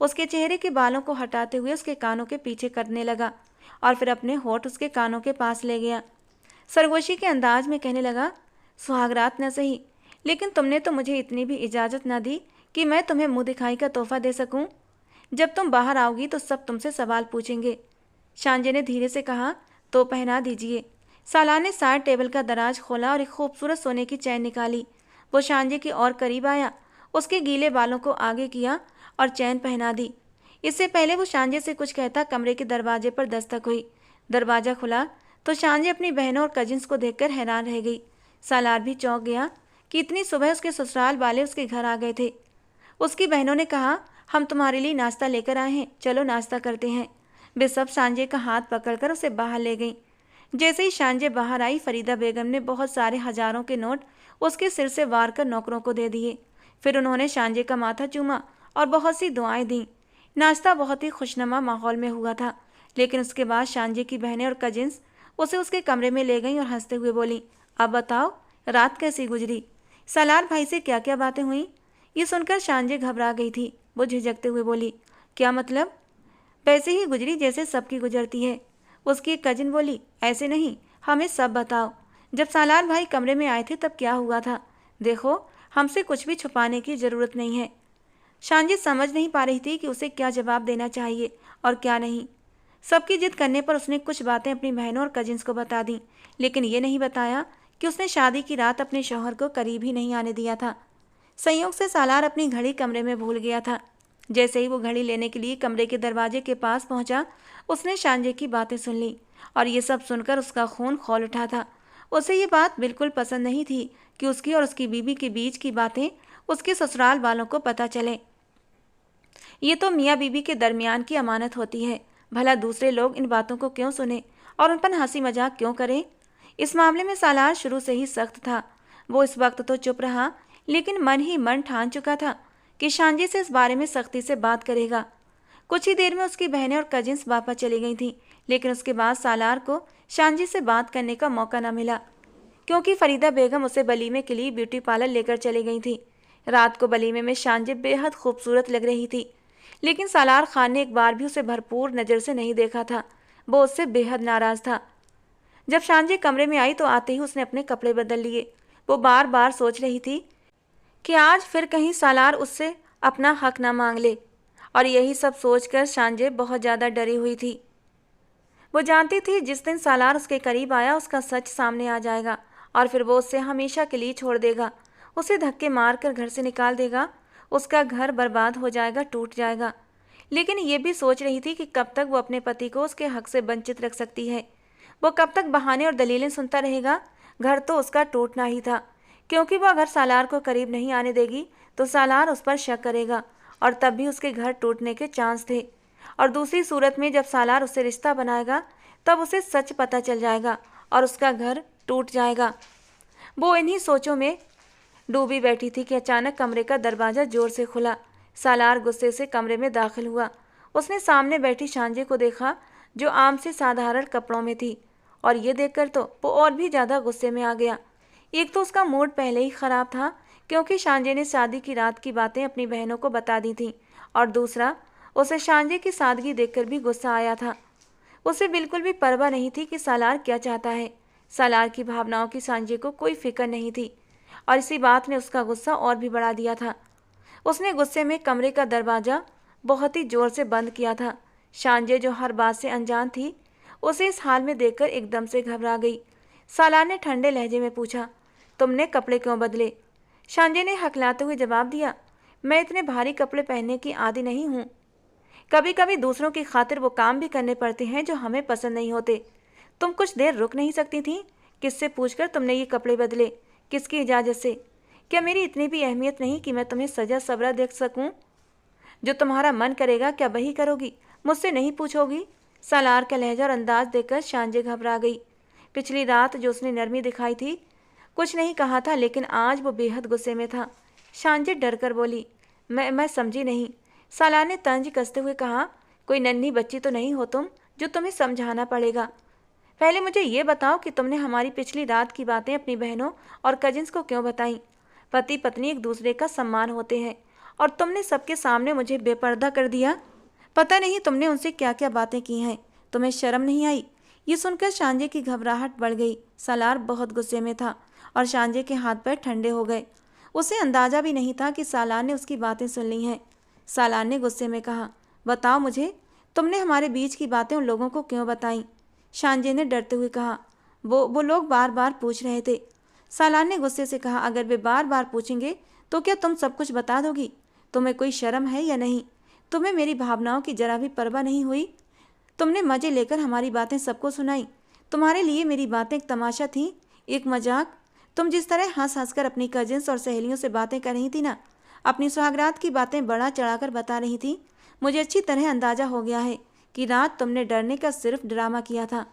उसके चेहरे के बालों को हटाते हुए उसके कानों के पीछे करने लगा और फिर अपने होठ उसके कानों के पास ले गया। सरगोशी के अंदाज में कहने लगा, सुहागरात न सही, लेकिन तुमने तो मुझे इतनी भी इजाज़त न दी कि मैं तुम्हें मुंह दिखाई का तोहफा दे सकूं। जब तुम बाहर आओगी तो सब तुमसे सवाल पूछेंगे। शांजे ने धीरे से कहा, तो पहना दीजिए। सालार ने साइड टेबल का दराज खोला और एक खूबसूरत सोने की चैन निकाली। वो शांजे की और करीब आया, उसके गीले बालों को आगे किया और चैन पहना दी। इससे पहले वो शांजे से कुछ कहता कमरे के दरवाजे पर दस्तक हुई। दरवाज़ा खुला तो शांजे अपनी बहनों और कजिन्स को देखकर हैरान रह गई। सालार भी चौंक गया कि इतनी सुबह उसके ससुराल वाले उसके घर आ गए थे। उसकी बहनों ने कहा, हम तुम्हारे लिए नाश्ता लेकर आए हैं, चलो नाश्ता करते हैं। वे सब शांजे का हाथ पकड़कर उसे बाहर ले गईं। जैसे ही शांजे बाहर आई, फरीदा बेगम ने बहुत सारे हजारों के नोट उसके सिर से वार कर नौकरों को दे दिए। फिर उन्होंने शांजे का माथा चूमा और बहुत सी दुआएं दी। नाश्ता बहुत ही खुशनुमा माहौल में हुआ था, लेकिन उसके बाद शांजे की बहनें और कजिन्स उसे उसके कमरे में ले गईं और हंसते हुए बोली, अब बताओ रात कैसी गुजरी? सालार भाई से क्या क्या बातें हुई? ये सुनकर शांजे घबरा गई थी। वो झिझकते हुए बोली, क्या मतलब? वैसे ही गुजरी जैसे सबकी गुजरती है। उसकी एक कजिन बोली, ऐसे नहीं, हमें सब बताओ। जब सालार भाई कमरे में आए थे तब क्या हुआ था? देखो, हमसे कुछ भी छुपाने की जरूरत नहीं है। शांजी समझ नहीं पा रही थी कि उसे क्या जवाब देना चाहिए और क्या नहीं। सबकी जिद करने पर उसने कुछ बातें अपनी बहनों और कजिन्स को बता दी, लेकिन ये नहीं बताया कि उसने शादी की रात अपने शौहर को करीब ही नहीं आने दिया था। संयोग से सालार अपनी घड़ी कमरे में भूल गया था। जैसे ही वो घड़ी लेने के लिए कमरे के दरवाजे के पास पहुंचा, उसने शांजे की बातें सुन ली और ये सब सुनकर उसका खून खौल उठा था। उसे ये बात बिल्कुल पसंद नहीं थी कि उसकी और उसकी बीवी के बीच की बातें उसके ससुराल वालों को पता चले। ये तो मियाँ बीवी के दरमियान की अमानत होती है, भला दूसरे लोग इन बातों को क्यों सुने और उन पर हंसी मजाक क्यों करें? इस मामले में सालार शुरू से ही सख्त था। वो इस वक्त तो चुप रहा, लेकिन मन ही मन ठान चुका था कि शांजी से इस बारे में सख्ती से बात करेगा। कुछ ही देर में उसकी बहनें और कजिन्स वापस चली गई थीं, लेकिन उसके बाद सालार को शांजी से बात करने का मौका न मिला, क्योंकि फरीदा बेगम उसे वलीमे के लिए ब्यूटी पार्लर लेकर चली गई थी। रात को वलीमे में शांजी बेहद खूबसूरत लग रही थी, लेकिन सालार खान ने एक बार भी उसे भरपूर नज़र से नहीं देखा था। वो उससे बेहद नाराज था। जब शांजी कमरे में आई तो आते ही उसने अपने कपड़े बदल लिए। वो बार बार सोच रही थी कि आज फिर कहीं सालार उससे अपना हक ना मांग ले, और यही सब सोचकर शांजे बहुत ज़्यादा डरी हुई थी। वो जानती थी जिस दिन सालार उसके करीब आया उसका सच सामने आ जाएगा और फिर वो उससे हमेशा के लिए छोड़ देगा, उसे धक्के मारकर घर से निकाल देगा, उसका घर बर्बाद हो जाएगा, टूट जाएगा। लेकिन ये भी सोच रही थी कि कब तक वो अपने पति को उसके हक से वंचित रख सकती है। वो कब तक बहाने और दलीलें सुनता रहेगा? घर तो उसका टूटना ही था, क्योंकि वो अगर सालार को करीब नहीं आने देगी तो सालार उस पर शक करेगा और तब भी उसके घर टूटने के चांस थे। और दूसरी सूरत में जब सालार उससे रिश्ता बनाएगा तब उसे सच पता चल जाएगा और उसका घर टूट जाएगा। वो इन्हीं सोचों में डूबी बैठी थी कि अचानक कमरे का दरवाज़ा जोर से खुला। सालार गुस्से से कमरे में दाखिल हुआ। उसने सामने बैठी शांजे को देखा, जो आम से साधारण कपड़ों में थी, और ये देखकर तो वो और भी ज़्यादा गुस्से में आ गया। एक तो उसका मूड पहले ही ख़राब था, क्योंकि शांजे ने शादी की रात की बातें अपनी बहनों को बता दी थीं, और दूसरा उसे शांजे की सादगी देखकर भी गुस्सा आया था। उसे बिल्कुल भी परवाह नहीं थी कि सालार क्या चाहता है। सालार की भावनाओं की शांजे को कोई फिक्र नहीं थी, और इसी बात ने उसका गुस्सा और भी बढ़ा दिया था। उसने गुस्से में कमरे का दरवाज़ा बहुत ही जोर से बंद किया था। शांजे, जो हर बात से अनजान थी, उसे इस हाल में देखकर एकदम से घबरा गई। सालार ने ठंडे लहजे में पूछा, तुमने कपड़े क्यों बदले? शांजे ने हकलाते हुए जवाब दिया, मैं इतने भारी कपड़े पहनने की आदी नहीं हूँ। कभी कभी दूसरों की खातिर वो काम भी करने पड़ते हैं जो हमें पसंद नहीं होते। तुम कुछ देर रुक नहीं सकती थी? किससे पूछकर तुमने ये कपड़े बदले? किसकी इजाज़त से? क्या मेरी इतनी भी अहमियत नहीं कि मैं तुम्हें सजा सबरा देख सकूं? जो तुम्हारा मन करेगा क्या वही करोगी, मुझसे नहीं पूछोगी? सालार का लहजा और अंदाज देखकर शांजे घबरा गई। पिछली रात जो उसने नरमी दिखाई थी, कुछ नहीं कहा था, लेकिन आज वो बेहद गुस्से में था। शांजे डर कर बोली, मैं समझी नहीं। सालार ने तंज कसते हुए कहा, कोई नन्ही बच्ची तो नहीं हो तुम जो तुम्हें समझाना पड़ेगा। पहले मुझे ये बताओ कि तुमने हमारी पिछली रात की बातें अपनी बहनों और कजिन्स को क्यों बताई? पति पत्नी एक दूसरे का सम्मान होते हैं, और तुमने सबके सामने मुझे बेपर्दा कर दिया। पता नहीं तुमने उनसे क्या क्या बातें की हैं। तुम्हें शर्म नहीं आई? ये सुनकर शांजे की घबराहट बढ़ गई। सालार बहुत गुस्से में था और शांजे के हाथ पैर ठंडे हो गए। उसे अंदाजा भी नहीं था कि सालार ने उसकी बातें सुन ली हैं। सालार ने गुस्से में कहा, बताओ मुझे, तुमने हमारे बीच की बातें उन लोगों को क्यों बताई? शांजे ने डरते हुए कहा, वो लोग बार बार पूछ रहे थे। सालार ने गुस्से से कहा, अगर वे बार बार पूछेंगे तो क्या तुम सब कुछ बता दोगी? तुम्हें कोई शर्म है या नहीं? तुम्हें मेरी भावनाओं की जरा भी परवाह नहीं हुई? तुमने मजे लेकर हमारी बातें सबको सुनाई। तुम्हारे लिए मेरी बातें एक तमाशा थी, एक मजाक। तुम जिस तरह हंस हंस कर अपनी कजिन्स और सहेलियों से बातें कर रही थी ना, अपनी सुहागरात की बातें बढ़ा चढ़ाकर बता रही थी, मुझे अच्छी तरह अंदाजा हो गया है कि रात तुमने डरने का सिर्फ ड्रामा किया था।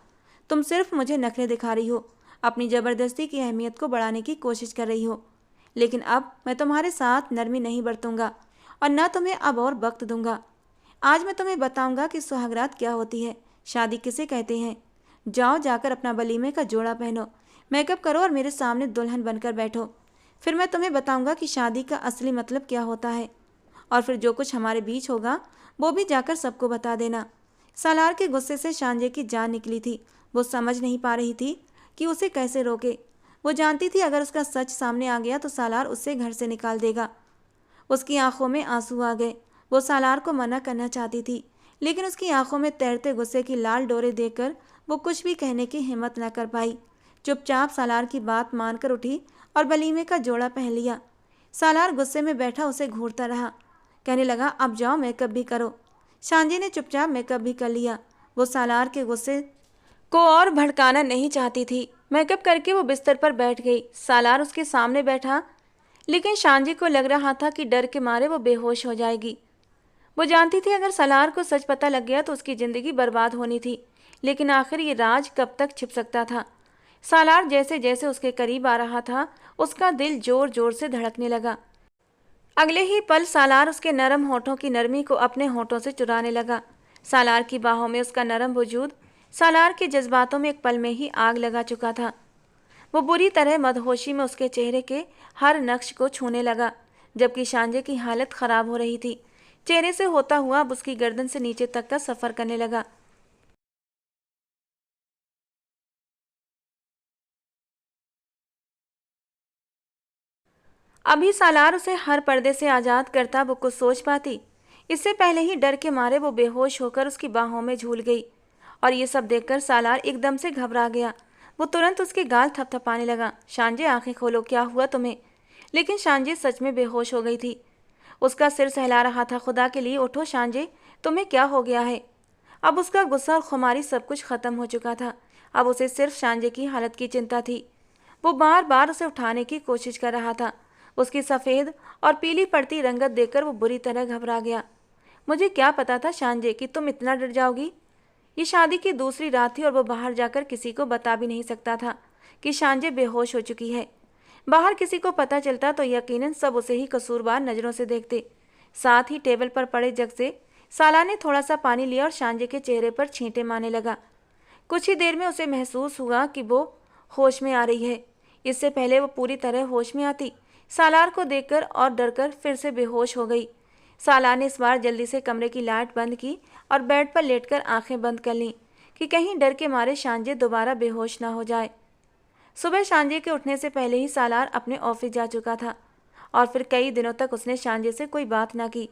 तुम सिर्फ मुझे नखरे दिखा रही हो। अपनी ज़बरदस्ती की अहमियत को बढ़ाने की कोशिश कर रही हो। लेकिन अब मैं तुम्हारे साथ नरमी नहीं बरतूंगा और न तुम्हें अब और वक्त दूंगा। आज मैं तुम्हें बताऊंगा कि सुहागरात क्या होती है, शादी किसे कहते हैं। जाओ, जाकर अपना वलीमे का जोड़ा पहनो, मेकअप करो और मेरे सामने दुल्हन बनकर बैठो। फिर मैं तुम्हें बताऊंगा कि शादी का असली मतलब क्या होता है। और फिर जो कुछ हमारे बीच होगा वो भी जाकर सबको बता देना। सालार के गुस्से से शांजे की जान निकली थी। वो समझ नहीं पा रही थी कि उसे कैसे रोके। वो जानती थी अगर उसका सच सामने आ गया तो सालार उससे घर से निकाल देगा। उसकी आंखों में आंसू आ गए। वो सालार को मना करना चाहती थी, लेकिन उसकी आंखों में तैरते गुस्से की लाल डोरे देखकर वो कुछ भी कहने की हिम्मत न कर पाई। चुपचाप सालार की बात मानकर उठी और वलीमे का जोड़ा पहन लिया। सालार गुस्से में बैठा उसे घूरता रहा, कहने लगा, अब जाओ मेकअप भी करो। शांजी ने चुपचाप मेकअप भी कर लिया। वो सालार के गुस्से को और भड़काना नहीं चाहती थी। मेकअप करके वो बिस्तर पर बैठ गई। सालार उसके सामने बैठा, लेकिन शांजी को लग रहा था कि डर के मारे वो बेहोश हो जाएगी। वो जानती थी अगर सालार को सच पता लग गया तो उसकी ज़िंदगी बर्बाद होनी थी, लेकिन आखिर ये राज कब तक छिप सकता था। सालार जैसे जैसे उसके करीब आ रहा था उसका दिल जोर जोर से धड़कने लगा। अगले ही पल सालार उसके नरम होठों की नरमी को अपने होठों से चुराने लगा। सालार की बाहों में उसका नरम वजूद सालार के जज्बातों में एक पल में ही आग लगा चुका था। वो बुरी तरह मदहोशी में उसके चेहरे के हर नक्श को छूने लगा, जबकि शांजे की हालत खराब हो रही थी। चेहरे से होता हुआ अब उसकी गर्दन से नीचे तक का सफर करने लगा। अभी सालार उसे हर पर्दे से आज़ाद करता वो कुछ सोच पाती। इससे पहले ही डर के मारे वो बेहोश होकर उसकी बाहों में झूल गई। और ये सब देखकर सालार एकदम से घबरा गया। वो तुरंत उसके गाल थपथपाने लगा। शांजे, आंखें खोलो, क्या हुआ तुम्हें? लेकिन शांजे सच में बेहोश हो गई थी। उसका सिर सहला रहा था। खुदा के लिए उठो शांजे, तुम्हें क्या हो गया है? अब उसका गुस्सा और खुमारी सब कुछ खत्म हो चुका था। अब उसे सिर्फ शांजे की हालत की चिंता थी। वो बार बार उसे उठाने की कोशिश कर रहा था। उसकी सफ़ेद और पीली पड़ती रंगत देखकर वो बुरी तरह घबरा गया। मुझे क्या पता था शांजे कि तुम इतना डर जाओगी। ये शादी की दूसरी रात थी और वो बाहर जाकर किसी को बता भी नहीं सकता था कि शांजे बेहोश हो चुकी है। बाहर किसी को पता चलता तो यकीनन सब उसे ही कसूरवार नज़रों से देखते। साथ ही टेबल पर पड़े जग से साला ने थोड़ा सा पानी लिया और शांजे के चेहरे पर छींटे मारने लगा। कुछ ही देर में उसे महसूस हुआ कि वो होश में आ रही है। इससे पहले वो पूरी तरह होश में आती, सालार को देखकर और डरकर फिर से बेहोश हो गई। सालार ने इस बार जल्दी से कमरे की लाइट बंद की और बेड पर लेटकर आंखें बंद कर लीं कि कहीं डर के मारे शांजे दोबारा बेहोश ना हो जाए। सुबह शांजे के उठने से पहले ही सालार अपने ऑफिस जा चुका था और फिर कई दिनों तक उसने शांजे से कोई बात ना की।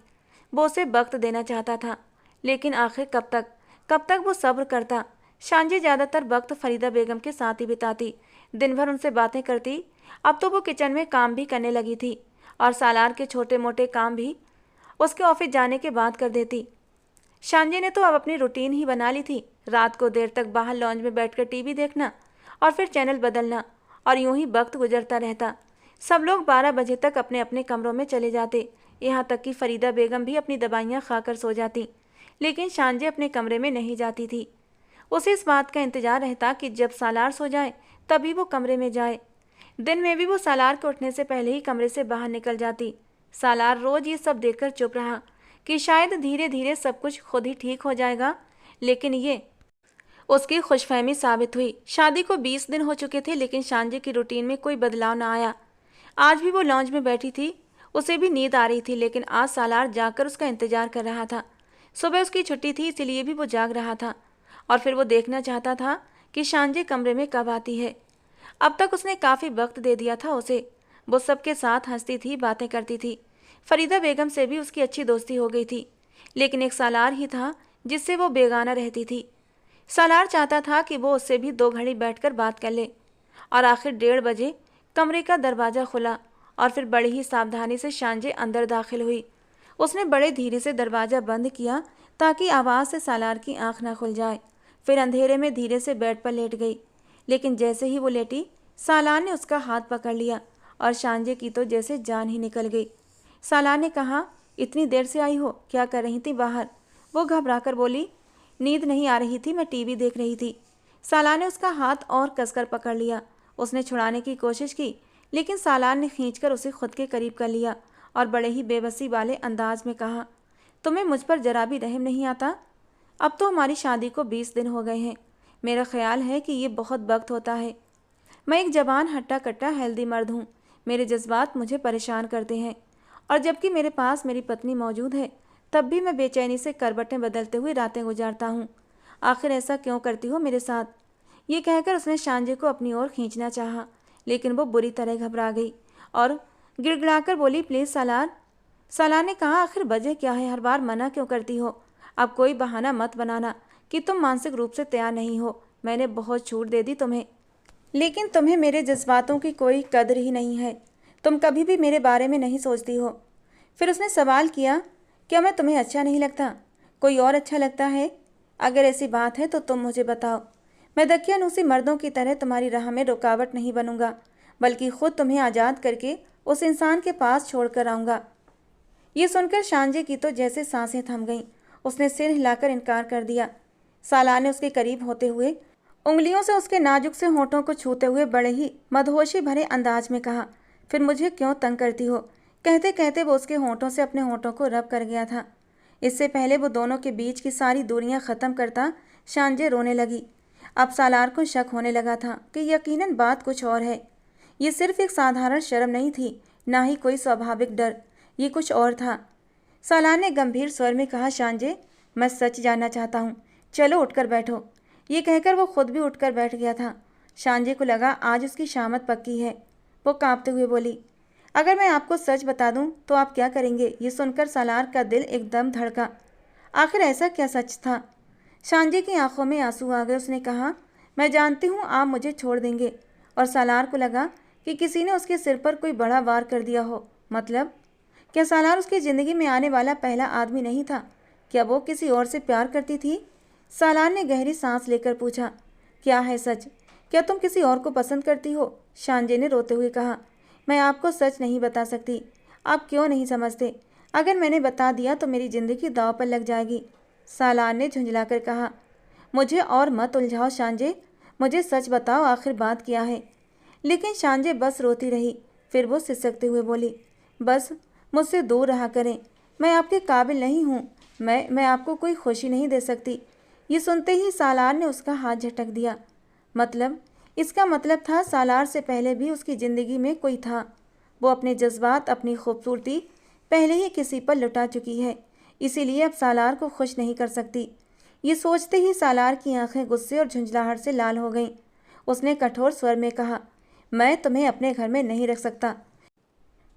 वो उसे वक्त देना चाहता था, लेकिन आखिर कब तक वो सब्र करता। शांजे ज़्यादातर वक्त फरीदा बेगम के साथ ही बिताती, दिन भर उनसे बातें करती। अब तो वो किचन में काम भी करने लगी थी और सालार के छोटे मोटे काम भी उसके ऑफिस जाने के बाद कर देती। शांजे ने तो अब अपनी रूटीन ही बना ली थी, रात को देर तक बाहर लॉन्ज में बैठकर टीवी देखना और फिर चैनल बदलना, और यूं ही वक्त गुजरता रहता। सब लोग 12 बजे तक अपने अपने कमरों में चले जाते, यहाँ तक कि फरीदा बेगम भी अपनी दवाइयाँ खाकर सो जाती, लेकिन शांजे अपने कमरे में नहीं जाती थी। उसे इस बात का इंतजार रहता कि जब सालार सो जाए तभी वो कमरे में जाए। दिन में भी वो सालार के उठने से पहले ही कमरे से बाहर निकल जाती। सालार रोज ये सब देखकर चुप रहा कि शायद धीरे धीरे सब कुछ खुद ही ठीक हो जाएगा, लेकिन ये उसकी खुशफहमी साबित हुई। शादी को 20 दिन हो चुके थे, लेकिन शांजे की रूटीन में कोई बदलाव ना आया। आज भी वो लॉन्ज में बैठी थी। उसे भी नींद आ रही थी, लेकिन आज सालार जाकर उसका इंतजार कर रहा था। सुबह उसकी छुट्टी थी, इसलिए भी वो जाग रहा था और फिर वो देखना चाहता था कि शांजे कमरे में कब आती है। अब तक उसने काफ़ी वक्त दे दिया था उसे। वो सबके साथ हंसती थी, बातें करती थी। फरीदा बेगम से भी उसकी अच्छी दोस्ती हो गई थी, लेकिन एक सालार ही था जिससे वो बेगाना रहती थी। सालार चाहता था कि वो उससे भी 2 घड़ी बैठकर बात कर ले। और आखिर 1:30 बजे कमरे का दरवाज़ा खुला और फिर बड़ी ही सावधानी से शांजे अंदर दाखिल हुई। उसने बड़े धीरे से दरवाज़ा बंद किया ताकि आवाज़ से सालार की आंख ना खुल जाए। फिर अंधेरे में धीरे से बेड पर लेट गई, लेकिन जैसे ही वो लेटी सालार ने उसका हाथ पकड़ लिया और शांजे की तो जैसे जान ही निकल गई। सालार ने कहा, इतनी देर से आई हो, क्या कर रही थी बाहर? वो घबराकर बोली, नींद नहीं आ रही थी, मैं टीवी देख रही थी। सालार ने उसका हाथ और कसकर पकड़ लिया उसने छुड़ाने की कोशिश की, लेकिन सालार ने खींचकर उसे खुद के करीब कर लिया और बड़े ही बेबसी वाले अंदाज में कहा, तुम्हें मुझ पर जरा भी रहम नहीं आता? अब तो हमारी शादी को 20 दिन हो गए हैं। मेरा ख्याल है कि ये बहुत वक्त होता है। मैं एक जवान हट्टा कट्टा हेल्दी मर्द हूँ। मेरे जज्बात मुझे परेशान करते हैं, और जबकि मेरे पास मेरी पत्नी मौजूद है, तब भी मैं बेचैनी से करवटें बदलते हुए रातें गुजारता हूँ। आखिर ऐसा क्यों करती हो मेरे साथ? ये कहकर उसने शांजे को अपनी ओर खींचना चाहा, लेकिन वो बुरी तरह घबरा गई और गिड़गिड़ाकर बोली, प्लीज़ सालार। सालार ने कहा, आखिर वजह क्या है? हर बार मना क्यों करती हो? अब कोई बहाना मत बनाना कि तुम मानसिक रूप से तैयार नहीं हो। मैंने बहुत छूट दे दी तुम्हें, लेकिन तुम्हें मेरे जज्बातों की कोई कदर ही नहीं है। तुम कभी भी मेरे बारे में नहीं सोचती हो। फिर उसने सवाल किया, क्या मैं तुम्हें अच्छा नहीं लगता? कोई और अच्छा लगता है? अगर ऐसी बात है तो तुम मुझे बताओ। मैं दकियानूसी मर्दों की तरह तुम्हारी राह में रुकावट नहीं बनूंगा, बल्कि खुद तुम्हें आज़ाद करके उस इंसान के पास छोड़ कर आऊँगा। ये सुनकर शांजे की तो जैसे सांसें थम गईं। उसने सिर हिलाकर इनकार कर दिया। सालार ने उसके करीब होते हुए उंगलियों से उसके नाजुक से होठों को छूते हुए बड़े ही मदहोशी भरे अंदाज में कहा, फिर मुझे क्यों तंग करती हो? कहते कहते वो उसके होठों से अपने होठों को रब कर गया था। इससे पहले वो दोनों के बीच की सारी दूरियां ख़त्म करता शांजे रोने लगी। अब सालार को शक होने लगा था कि यकीनन बात कुछ और है। ये सिर्फ एक साधारण शर्म नहीं थी, ना ही कोई स्वाभाविक डर। ये कुछ और था। सालार ने गंभीर स्वर में कहा, शांजे, मैं सच जानना चाहता हूँ। चलो उठकर बैठो। ये कहकर वो खुद भी उठकर बैठ गया था। शांजे को लगा आज उसकी शामत पक्की है। वो कांपते हुए बोली, अगर मैं आपको सच बता दूं तो आप क्या करेंगे? ये सुनकर सालार का दिल एकदम धड़का। आखिर ऐसा क्या सच था? शांजे की आंखों में आंसू आ गए। उसने कहा, मैं जानती हूँ आप मुझे छोड़ देंगे। और सालार को लगा कि किसी ने उसके सिर पर कोई बड़ा वार कर दिया हो। मतलब क्या सालार उसकी ज़िंदगी में आने वाला पहला आदमी नहीं था? क्या वो किसी और से प्यार करती थी? सालार ने गहरी सांस लेकर पूछा, क्या है सच? क्या तुम किसी और को पसंद करती हो? शांजे ने रोते हुए कहा, मैं आपको सच नहीं बता सकती। आप क्यों नहीं समझते? अगर मैंने बता दिया तो मेरी ज़िंदगी दांव पर लग जाएगी। सालार ने झुंझलाकर कहा, मुझे और मत उलझाओ शांजे, मुझे सच बताओ, आखिर बात क्या है? लेकिन शांजे बस रोती रही। फिर वो सिसकते हुए बोली, बस मुझसे दूर रहा करें। मैं आपके काबिल नहीं हूँ। मैं आपको कोई खुशी नहीं दे सकती। ये सुनते ही सालार ने उसका हाथ झटक दिया। मतलब इसका मतलब था सालार से पहले भी उसकी ज़िंदगी में कोई था। वो अपने जज्बात, अपनी खूबसूरती पहले ही किसी पर लुटा चुकी है, इसीलिए अब सालार को खुश नहीं कर सकती। ये सोचते ही सालार की आंखें गुस्से और झुंझलाहट से लाल हो गईं। उसने कठोर स्वर में कहा, मैं तुम्हें अपने घर में नहीं रख सकता।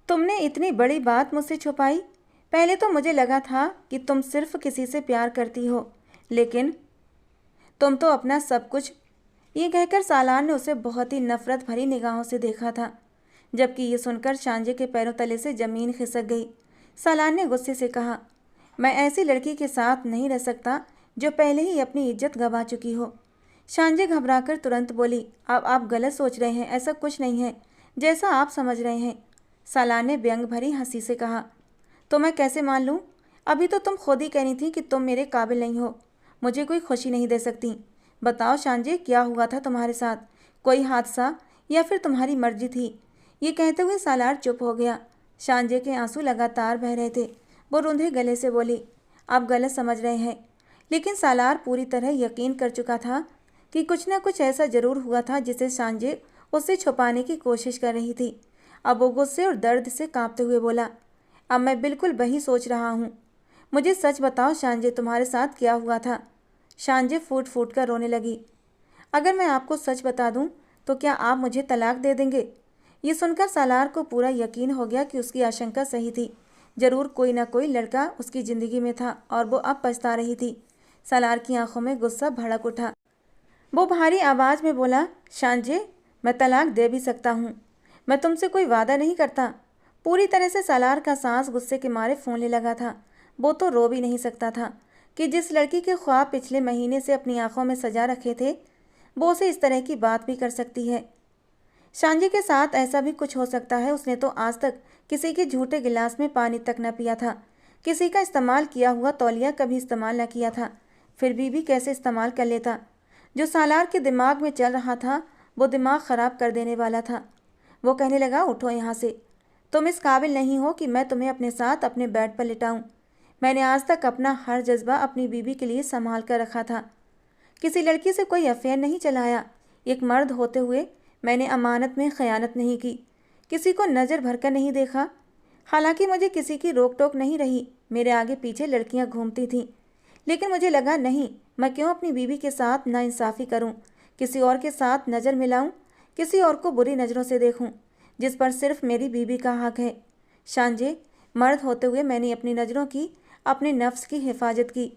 तुमने इतनी बड़ी बात मुझसे छुपाई। पहले तो मुझे लगा था कि तुम सिर्फ किसी से प्यार करती हो, लेकिन तुम तो अपना सब कुछ। ये कहकर सालार ने उसे बहुत ही नफरत भरी निगाहों से देखा था, जबकि ये सुनकर शांजे के पैरों तले से ज़मीन खिसक गई। सालार ने गुस्से से कहा, मैं ऐसी लड़की के साथ नहीं रह सकता जो पहले ही अपनी इज्जत गंवा चुकी हो। शांजे घबराकर तुरंत बोली, अब आप गलत सोच रहे हैं, ऐसा कुछ नहीं है जैसा आप समझ रहे हैं। सालार ने व्यंग भरी हंसी से कहा, तो मैं कैसे मान लूँ? अभी तो तुम खुद ही कह रही थी कि तुम मेरे काबिल नहीं हो, मुझे कोई खुशी नहीं दे सकती। बताओ शांजे, क्या हुआ था तुम्हारे साथ? कोई हादसा या फिर तुम्हारी मर्जी थी? ये कहते हुए सालार चुप हो गया। शांजे के आंसू लगातार बह रहे थे। वो रूंधे गले से बोली, आप गलत समझ रहे हैं। लेकिन सालार पूरी तरह यकीन कर चुका था कि कुछ न कुछ ऐसा जरूर हुआ था जिसे शांजे उससे छुपाने की कोशिश कर रही थी। अब वो गुस्से और दर्द से कांपते हुए बोला, अब मैं बिल्कुल वही सोच रहा हूँ। मुझे सच बताओ शांजे, तुम्हारे साथ क्या हुआ था? शांजे फूट फूट कर रोने लगी। अगर मैं आपको सच बता दूं तो क्या आप मुझे तलाक दे देंगे? ये सुनकर सालार को पूरा यकीन हो गया कि उसकी आशंका सही थी। जरूर कोई ना कोई लड़का उसकी ज़िंदगी में था और वो अब पछता रही थी। सालार की आंखों में गुस्सा भड़क उठा। वो भारी आवाज़ में बोला, शांजे, मैं तलाक दे भी सकता हूँ। मैं तुमसे कोई वादा नहीं करता। पूरी तरह से सालार का सांस गुस्से के मारे फूलने लगा था। वो तो रो भी नहीं सकता था कि जिस लड़की के ख्वाब पिछले महीने से अपनी आंखों में सजा रखे थे, वो उसे इस तरह की बात भी कर सकती है। शांजे के साथ ऐसा भी कुछ हो सकता है। उसने तो आज तक किसी के झूठे गिलास में पानी तक न पिया था, किसी का इस्तेमाल किया हुआ तौलिया कभी इस्तेमाल न किया था, फिर भी कैसे इस्तेमाल कर लेता। जो सालार के दिमाग में चल रहा था वो दिमाग ख़राब कर देने वाला था। वो कहने लगा, उठो यहाँ से, तुम इस काबिल नहीं हो कि मैं तुम्हें अपने साथ अपने बेड पर लिटाऊं। मैंने आज तक अपना हर जज्बा अपनी बीवी के लिए संभाल कर रखा था, किसी लड़की से कोई अफेयर नहीं चलाया। एक मर्द होते हुए मैंने अमानत में खयानत नहीं की, किसी को नज़र भरकर नहीं देखा। हालांकि मुझे किसी की रोक टोक नहीं रही, मेरे आगे पीछे लड़कियां घूमती थीं, लेकिन मुझे लगा नहीं, मैं क्यों अपनी बीवी के साथ नाइंसाफ़ी करूं, किसी और के साथ नज़र मिलाऊं, किसी और को बुरी नज़रों से देखूं, जिस पर सिर्फ मेरी बीवी का हक है। शांजे, मर्द होते हुए मैंने अपनी नज़रों की, अपने नफ्स की हिफाजत की,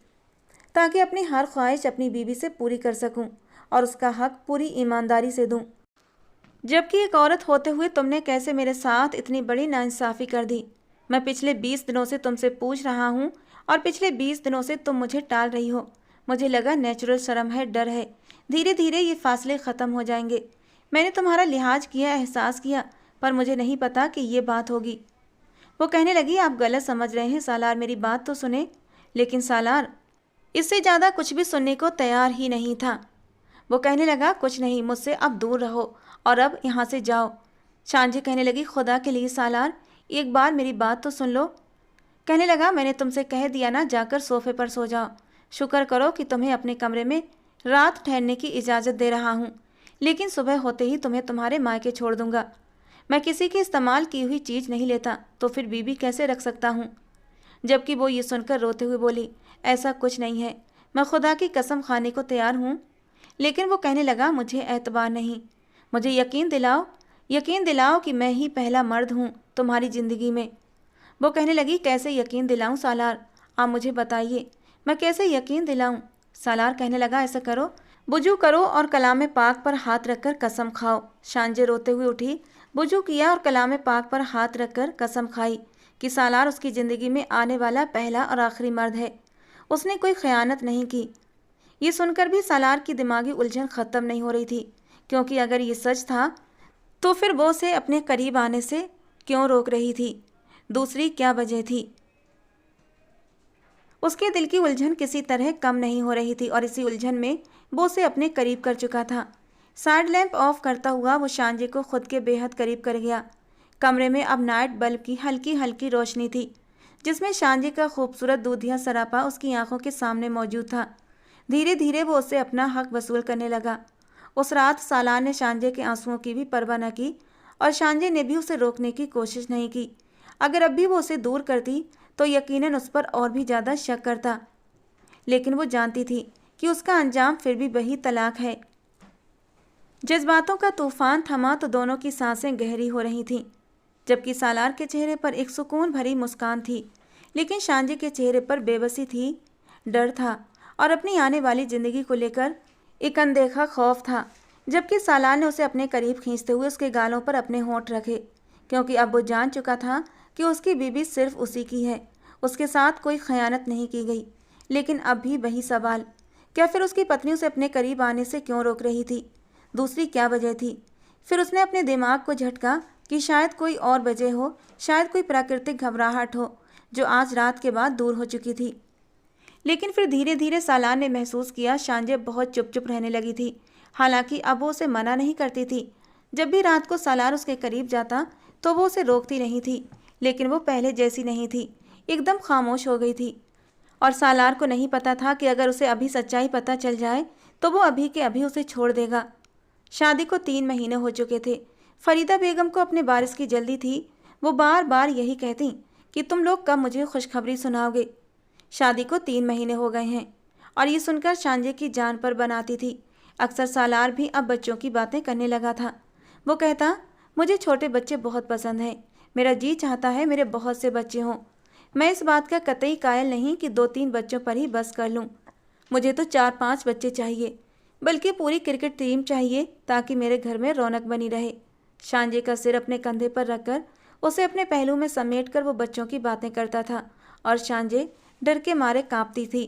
ताकि अपनी हर ख्वाहिश अपनी बीवी से पूरी कर सकूं और उसका हक पूरी ईमानदारी से दूं। जबकि एक औरत होते हुए तुमने कैसे मेरे साथ इतनी बड़ी नाइंसाफ़ी कर दी। मैं पिछले 20 दिनों से तुमसे पूछ रहा हूँ और पिछले 20 दिनों से तुम मुझे टाल रही हो। मुझे लगा नेचुरल शर्म है, डर है, धीरे धीरे ये फासले ख़त्म हो जाएंगे। मैंने तुम्हारा लिहाज किया, एहसास किया, पर मुझे नहीं पता कि ये बात होगी। वो कहने लगी, आप गलत समझ रहे हैं सालार, मेरी बात तो सुने। लेकिन सालार इससे ज़्यादा कुछ भी सुनने को तैयार ही नहीं था। वो कहने लगा, कुछ नहीं, मुझसे अब दूर रहो और अब यहाँ से जाओ। शांजे कहने लगी, खुदा के लिए सालार, एक बार मेरी बात तो सुन लो। कहने लगा, मैंने तुमसे कह दिया ना, जाकर सोफे पर सो जाओ। शुक्र करो कि तुम्हें अपने कमरे में रात ठहरने की इजाज़त दे रहा हूँ, लेकिन सुबह होते ही तुम्हें तुम्हारे मायके छोड़ दूंगा। मैं किसी की इस्तेमाल की हुई चीज़ नहीं लेता, तो फिर बीवी कैसे रख सकता हूँ। जबकि वो ये सुनकर रोते हुए बोली, ऐसा कुछ नहीं है, मैं खुदा की कसम खाने को तैयार हूँ। लेकिन वो कहने लगा, मुझे एतबार नहीं, मुझे यकीन दिलाओ कि मैं ही पहला मर्द हूँ तुम्हारी ज़िंदगी में। वो कहने लगी, कैसे यकीन दिलाऊं सालार, आप मुझे बताइए, मैं कैसे यकीन दिलाऊं। सालार कहने लगा, ऐसा करो, वुजू करो और कलाम पाक पर हाथ रखकर कसम खाओ। शांजे रोते हुए उठी, वुजू किया और कलाम पाक पर हाथ रखकर कसम खाई कि सालार उसकी ज़िंदगी में आने वाला पहला और आखिरी मर्द है, उसने कोई खयानत नहीं की। ये सुनकर भी सालार की दिमागी उलझन ख़त्म नहीं हो रही थी, क्योंकि अगर ये सच था तो फिर वो उसे अपने करीब आने से क्यों रोक रही थी, दूसरी क्या वजह थी। उसके दिल की उलझन किसी तरह कम नहीं हो रही थी और इसी उलझन में वो उसे अपने करीब कर चुका था। साइड लैंप ऑफ करता हुआ वो शांजे को खुद के बेहद करीब कर गया। कमरे में अब नाइट बल्ब की हल्की हल्की रोशनी थी, जिसमें शांजे का खूबसूरत दूधिया सरापा उसकी आंखों के सामने मौजूद था। धीरे धीरे वो उससे अपना हक वसूल करने लगा। उस रात सालार ने शांजे के आंसुओं की भी परवाह न की और शांजे ने भी उसे रोकने की कोशिश नहीं की। अगर अब भी वो उसे दूर करती तो यकीनन उस पर और भी ज़्यादा शक करता, लेकिन वो जानती थी कि उसका अंजाम फिर भी वही तलाक है। जज्बातों का तूफान थमा तो दोनों की सांसें गहरी हो रही थीं, जबकि सालार के चेहरे पर एक सुकून भरी मुस्कान थी, लेकिन शांजे के चेहरे पर बेबसी थी, डर था और अपनी आने वाली ज़िंदगी को लेकर एक अनदेखा खौफ था। जबकि सालार ने उसे अपने करीब खींचते हुए उसके गालों पर अपने होंठ रखे, क्योंकि अब वो जान चुका था कि उसकी बीवी सिर्फ उसी की है, उसके साथ कोई खयानत नहीं की गई। लेकिन अब भी वही सवाल, क्या फिर उसकी पत्नी उसे अपने करीब आने से क्यों रोक रही थी, दूसरी क्या वजह थी। फिर उसने अपने दिमाग को झटका कि शायद कोई और वजह हो, शायद कोई प्राकृतिक घबराहट हो जो आज रात के बाद दूर हो चुकी थी। लेकिन फिर धीरे धीरे सालार ने महसूस किया शांजे बहुत चुप चुप रहने लगी थी। हालांकि अब वो उसे मना नहीं करती थी। जब भी रात को सालार उसके करीब जाता तो वो उसे रोकती नहीं थी, लेकिन वो पहले जैसी नहीं थी, एकदम खामोश हो गई थी। और सालार को नहीं पता था कि अगर उसे अभी सच्चाई पता चल जाए तो वो अभी के अभी उसे छोड़ देगा। शादी को 3 महीने हो चुके थे। फरीदा बेगम को अपने वारिस की जल्दी थी। वो बार बार यही कहती कि तुम लोग कब मुझे खुशखबरी सुनाओगे। शादी को 3 महीने हो गए हैं और ये सुनकर शांजे की जान पर बनाती थी। अक्सर सालार भी अब बच्चों की बातें करने लगा था। वो कहता, मुझे छोटे बच्चे बहुत पसंद हैं, मेरा जी चाहता है मेरे बहुत से बच्चे हों। मैं इस बात का कतई कायल नहीं कि 2-3 बच्चों पर ही बस कर लूँ। मुझे तो 4-5 बच्चे चाहिए, बल्कि पूरी क्रिकेट टीम चाहिए, ताकि मेरे घर में रौनक बनी रहे। शांजे का सिर अपने कंधे पर रखकर उसे अपने पहलू में समेटकर वो बच्चों की बातें करता था और शांजे डर के मारे कांपती थी।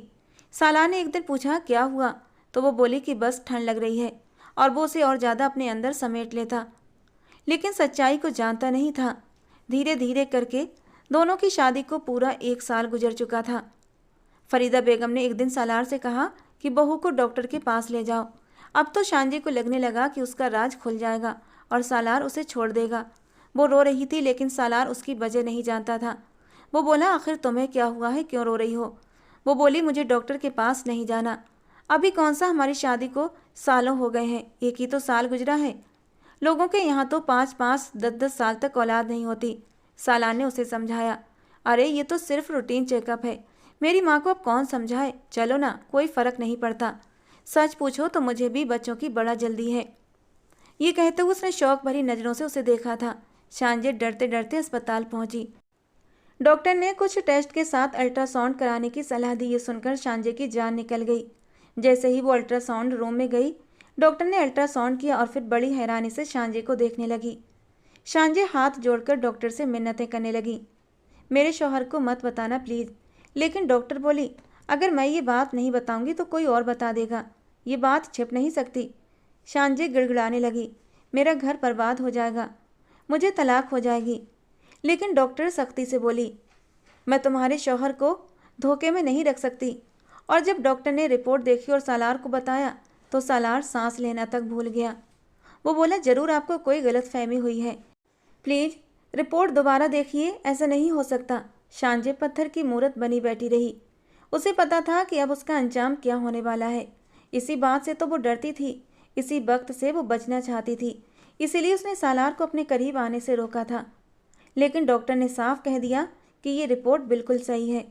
सालार ने एक दिन पूछा, क्या हुआ, तो वो बोली कि बस ठंड लग रही है, और वो उसे और ज़्यादा अपने अंदर समेट लेता। लेकिन सच्चाई को जानता नहीं था। धीरे धीरे करके दोनों की शादी को पूरा 1 साल गुजर चुका था। फरीदा बेगम ने एक दिन सालार से कहा कि बहू को डॉक्टर के पास ले जाओ, अब तो शांजे को लगने लगा कि उसका राज खुल जाएगा और सालार उसे छोड़ देगा। वो रो रही थी, लेकिन सालार उसकी वजह नहीं जानता था। वो बोला, आखिर तुम्हें क्या हुआ है, क्यों रो रही हो? वो बोली, मुझे डॉक्टर के पास नहीं जाना। अभी कौन सा, हमारी शादी को सालों हो गए हैं, एक ही तो साल गुजरा है। लोगों के यहाँ तो 5-5, 10-10 साल तक औलाद नहीं होती। सालार ने उसे समझाया। अरे ये तो सिर्फ रूटीन चेकअप है, मेरी माँ को अब कौन समझाए, चलो ना, कोई फर्क नहीं पड़ता। सच पूछो तो मुझे भी बच्चों की बड़ा जल्दी है। ये कहते हुए उसने शौक भरी नज़रों से उसे देखा था। शांजे डरते डरते अस्पताल पहुंची। डॉक्टर ने कुछ टेस्ट के साथ अल्ट्रासाउंड कराने की सलाह दी। ये सुनकर शांजे की जान निकल गई। जैसे ही वो अल्ट्रासाउंड रूम में गई, डॉक्टर ने अल्ट्रासाउंड किया और फिर बड़ी हैरानी से शांजे को देखने लगी। शांजे हाथ जोड़कर डॉक्टर से मिन्नतें करने लगी। मेरे शौहर को मत बताना प्लीज़। लेकिन डॉक्टर बोली, अगर मैं ये बात नहीं बताऊंगी तो कोई और बता देगा, ये बात छिप नहीं सकती। शांजे गिड़गिड़ाने लगी, मेरा घर बर्बाद हो जाएगा, मुझे तलाक हो जाएगी। लेकिन डॉक्टर सख्ती से बोली, मैं तुम्हारे शौहर को धोखे में नहीं रख सकती। और जब डॉक्टर ने रिपोर्ट देखी और सालार को बताया तो सालार सांस लेना तक भूल गया। वो बोला, ज़रूर आपको कोई गलतफहमी हुई है, प्लीज़ रिपोर्ट दोबारा देखिए, ऐसा नहीं हो सकता। शांजे पत्थर की मूरत बनी बैठी रही। उसे पता था कि अब उसका अंजाम क्या होने वाला है। इसी बात से तो वो डरती थी, इसी वक्त से वो बचना चाहती थी, इसीलिए उसने सालार को अपने करीब आने से रोका था। लेकिन डॉक्टर ने साफ कह दिया कि ये रिपोर्ट बिल्कुल सही है।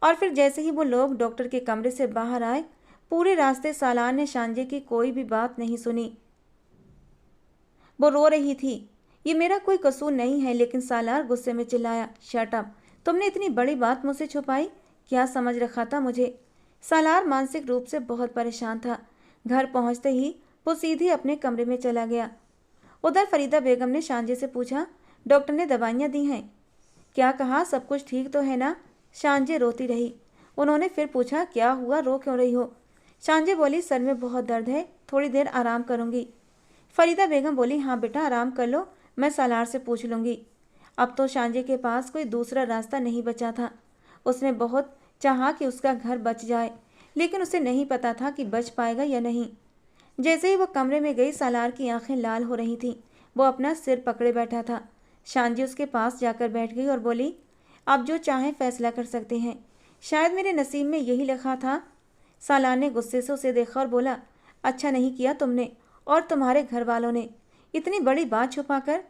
और फिर जैसे ही वो लोग डॉक्टर के कमरे से बाहर आए, पूरे रास्ते सालार ने शांजे की कोई भी बात नहीं सुनी। वो रो रही थी, ये मेरा कोई कसूर नहीं है। लेकिन सालार गुस्से में चिल्लाया, शट अप, तुमने इतनी बड़ी बात मुझसे छुपाई, क्या समझ रखा था मुझे? सालार मानसिक रूप से बहुत परेशान था। घर पहुंचते ही वो सीधे अपने कमरे में चला गया। उधर फरीदा बेगम ने शांजे से पूछा, डॉक्टर ने दवाइयाँ दी हैं? क्या कहा, सब कुछ ठीक तो है ना? शांजे रोती रही। उन्होंने फिर पूछा, क्या हुआ, रो क्यों रही हो? शांजे बोली, सर में बहुत दर्द है, थोड़ी देर आराम करूंगी। फरीदा बेगम बोली, हाँ बेटा आराम कर लो, मैं सालार से पूछ लूँगी। अब तो शांजे के पास कोई दूसरा रास्ता नहीं बचा था। उसने बहुत चाहा कि उसका घर बच जाए, लेकिन उसे नहीं पता था कि बच पाएगा या नहीं। जैसे ही वो कमरे में गई, सालार की आंखें लाल हो रही थीं। वो अपना सिर पकड़े बैठा था। शांजी उसके पास जाकर बैठ गई और बोली, आप जो चाहें फैसला कर सकते हैं, शायद मेरे नसीब में यही लिखा था। सालार ने गुस्से से उसे देखा और बोला, अच्छा नहीं किया तुमने और तुम्हारे घर वालों ने, इतनी बड़ी बात छुपाकर।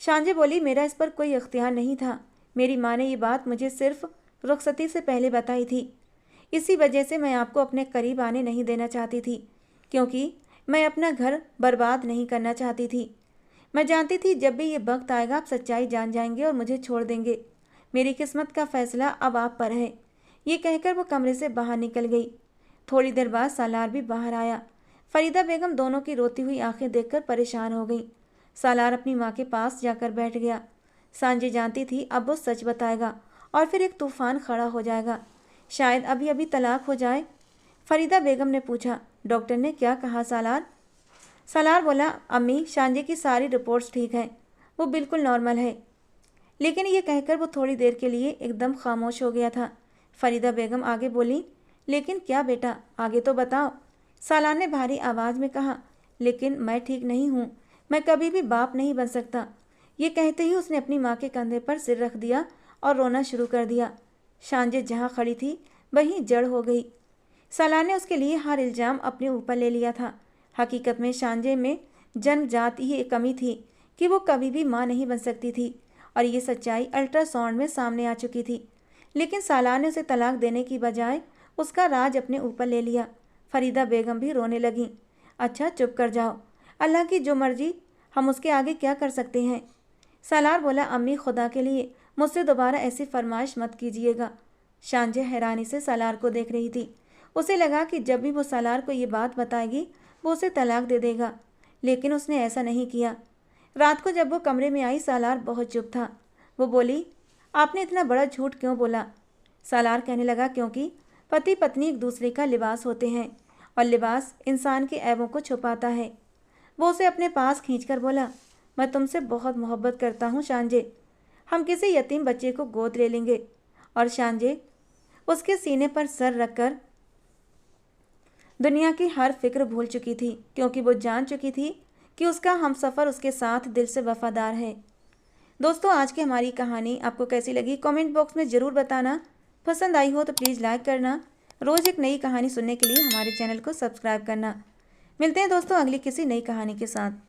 शांजे बोली, मेरा इस पर कोई इख्तियार नहीं था। मेरी माँ ने ये बात मुझे सिर्फ रुखसती से पहले बताई थी। इसी वजह से मैं आपको अपने करीब आने नहीं देना चाहती थी, क्योंकि मैं अपना घर बर्बाद नहीं करना चाहती थी। मैं जानती थी जब भी ये वक्त आएगा आप सच्चाई जान जाएंगे और मुझे छोड़ देंगे। मेरी किस्मत का फैसला अब आप पर है। ये कहकर वो कमरे से बाहर निकल गई। थोड़ी देर बाद सालार भी बाहर आया। फरीदा बेगम दोनों की रोती हुई आंखें देखकर परेशान हो गई। सालार अपनी माँ के पास जाकर बैठ गया। सांझी जानती थी अब वो सच बताएगा और फिर एक तूफान खड़ा हो जाएगा, शायद अभी अभी तलाक हो जाए। फरीदा बेगम ने पूछा, डॉक्टर ने क्या कहा सालार? सालार बोला, अम्मी शांजे की सारी रिपोर्ट्स ठीक हैं, वो बिल्कुल नॉर्मल है। लेकिन ये कहकर वो थोड़ी देर के लिए एकदम खामोश हो गया था। फरीदा बेगम आगे बोली, लेकिन क्या बेटा, आगे तो बताओ। सालार ने भारी आवाज़ में कहा, लेकिन मैं ठीक नहीं हूँ, मैं कभी भी बाप नहीं बन सकता। ये कहते ही उसने अपनी माँ के कंधे पर सिर रख दिया और रोना शुरू कर दिया। शांजे जहाँ खड़ी थी वहीं जड़ हो गई। सालार ने उसके लिए हर इल्ज़ाम अपने ऊपर ले लिया था। हकीकत में शांजे में जन्मजात ही एक कमी थी कि वो कभी भी माँ नहीं बन सकती थी, और ये सच्चाई अल्ट्रासाउंड में सामने आ चुकी थी। लेकिन सालार ने उसे तलाक देने की बजाय उसका राज अपने ऊपर ले लिया। फरीदा बेगम भी रोने लगी। अच्छा चुप कर जाओ, अल्लाह की जो मर्जी, हम उसके आगे क्या कर सकते हैं? सालार बोला, अम्मी खुदा के लिए मुझसे दोबारा ऐसी फरमाइश मत कीजिएगा। शांजे हैरानी से सालार को देख रही थी। उसे लगा कि जब भी वो सालार को ये बात बताएगी वो उसे तलाक दे देगा, लेकिन उसने ऐसा नहीं किया। रात को जब वो कमरे में आई, सालार बहुत चुप था। वो बोली, आपने इतना बड़ा झूठ क्यों बोला? सालार कहने लगा, क्योंकि पति पत्नी एक दूसरे का लिबास होते हैं और लिबास इंसान के ऐबों को छुपाता है। वो उसे अपने पास खींचकर बोला, मैं तुमसे बहुत मोहब्बत करता हूँ शांजे, हम किसी यतीम बच्चे को गोद ले लेंगे। और शांजे उसके सीने पर सर रखकर दुनिया की हर फिक्र भूल चुकी थी, क्योंकि वो जान चुकी थी कि उसका हमसफ़र उसके साथ दिल से वफादार है। दोस्तों, आज की हमारी कहानी आपको कैसी लगी कमेंट बॉक्स में ज़रूर बताना। पसंद आई हो तो प्लीज़ लाइक करना। रोज़ एक नई कहानी सुनने के लिए हमारे चैनल को सब्सक्राइब करना। मिलते हैं दोस्तों अगली किसी नई कहानी के साथ।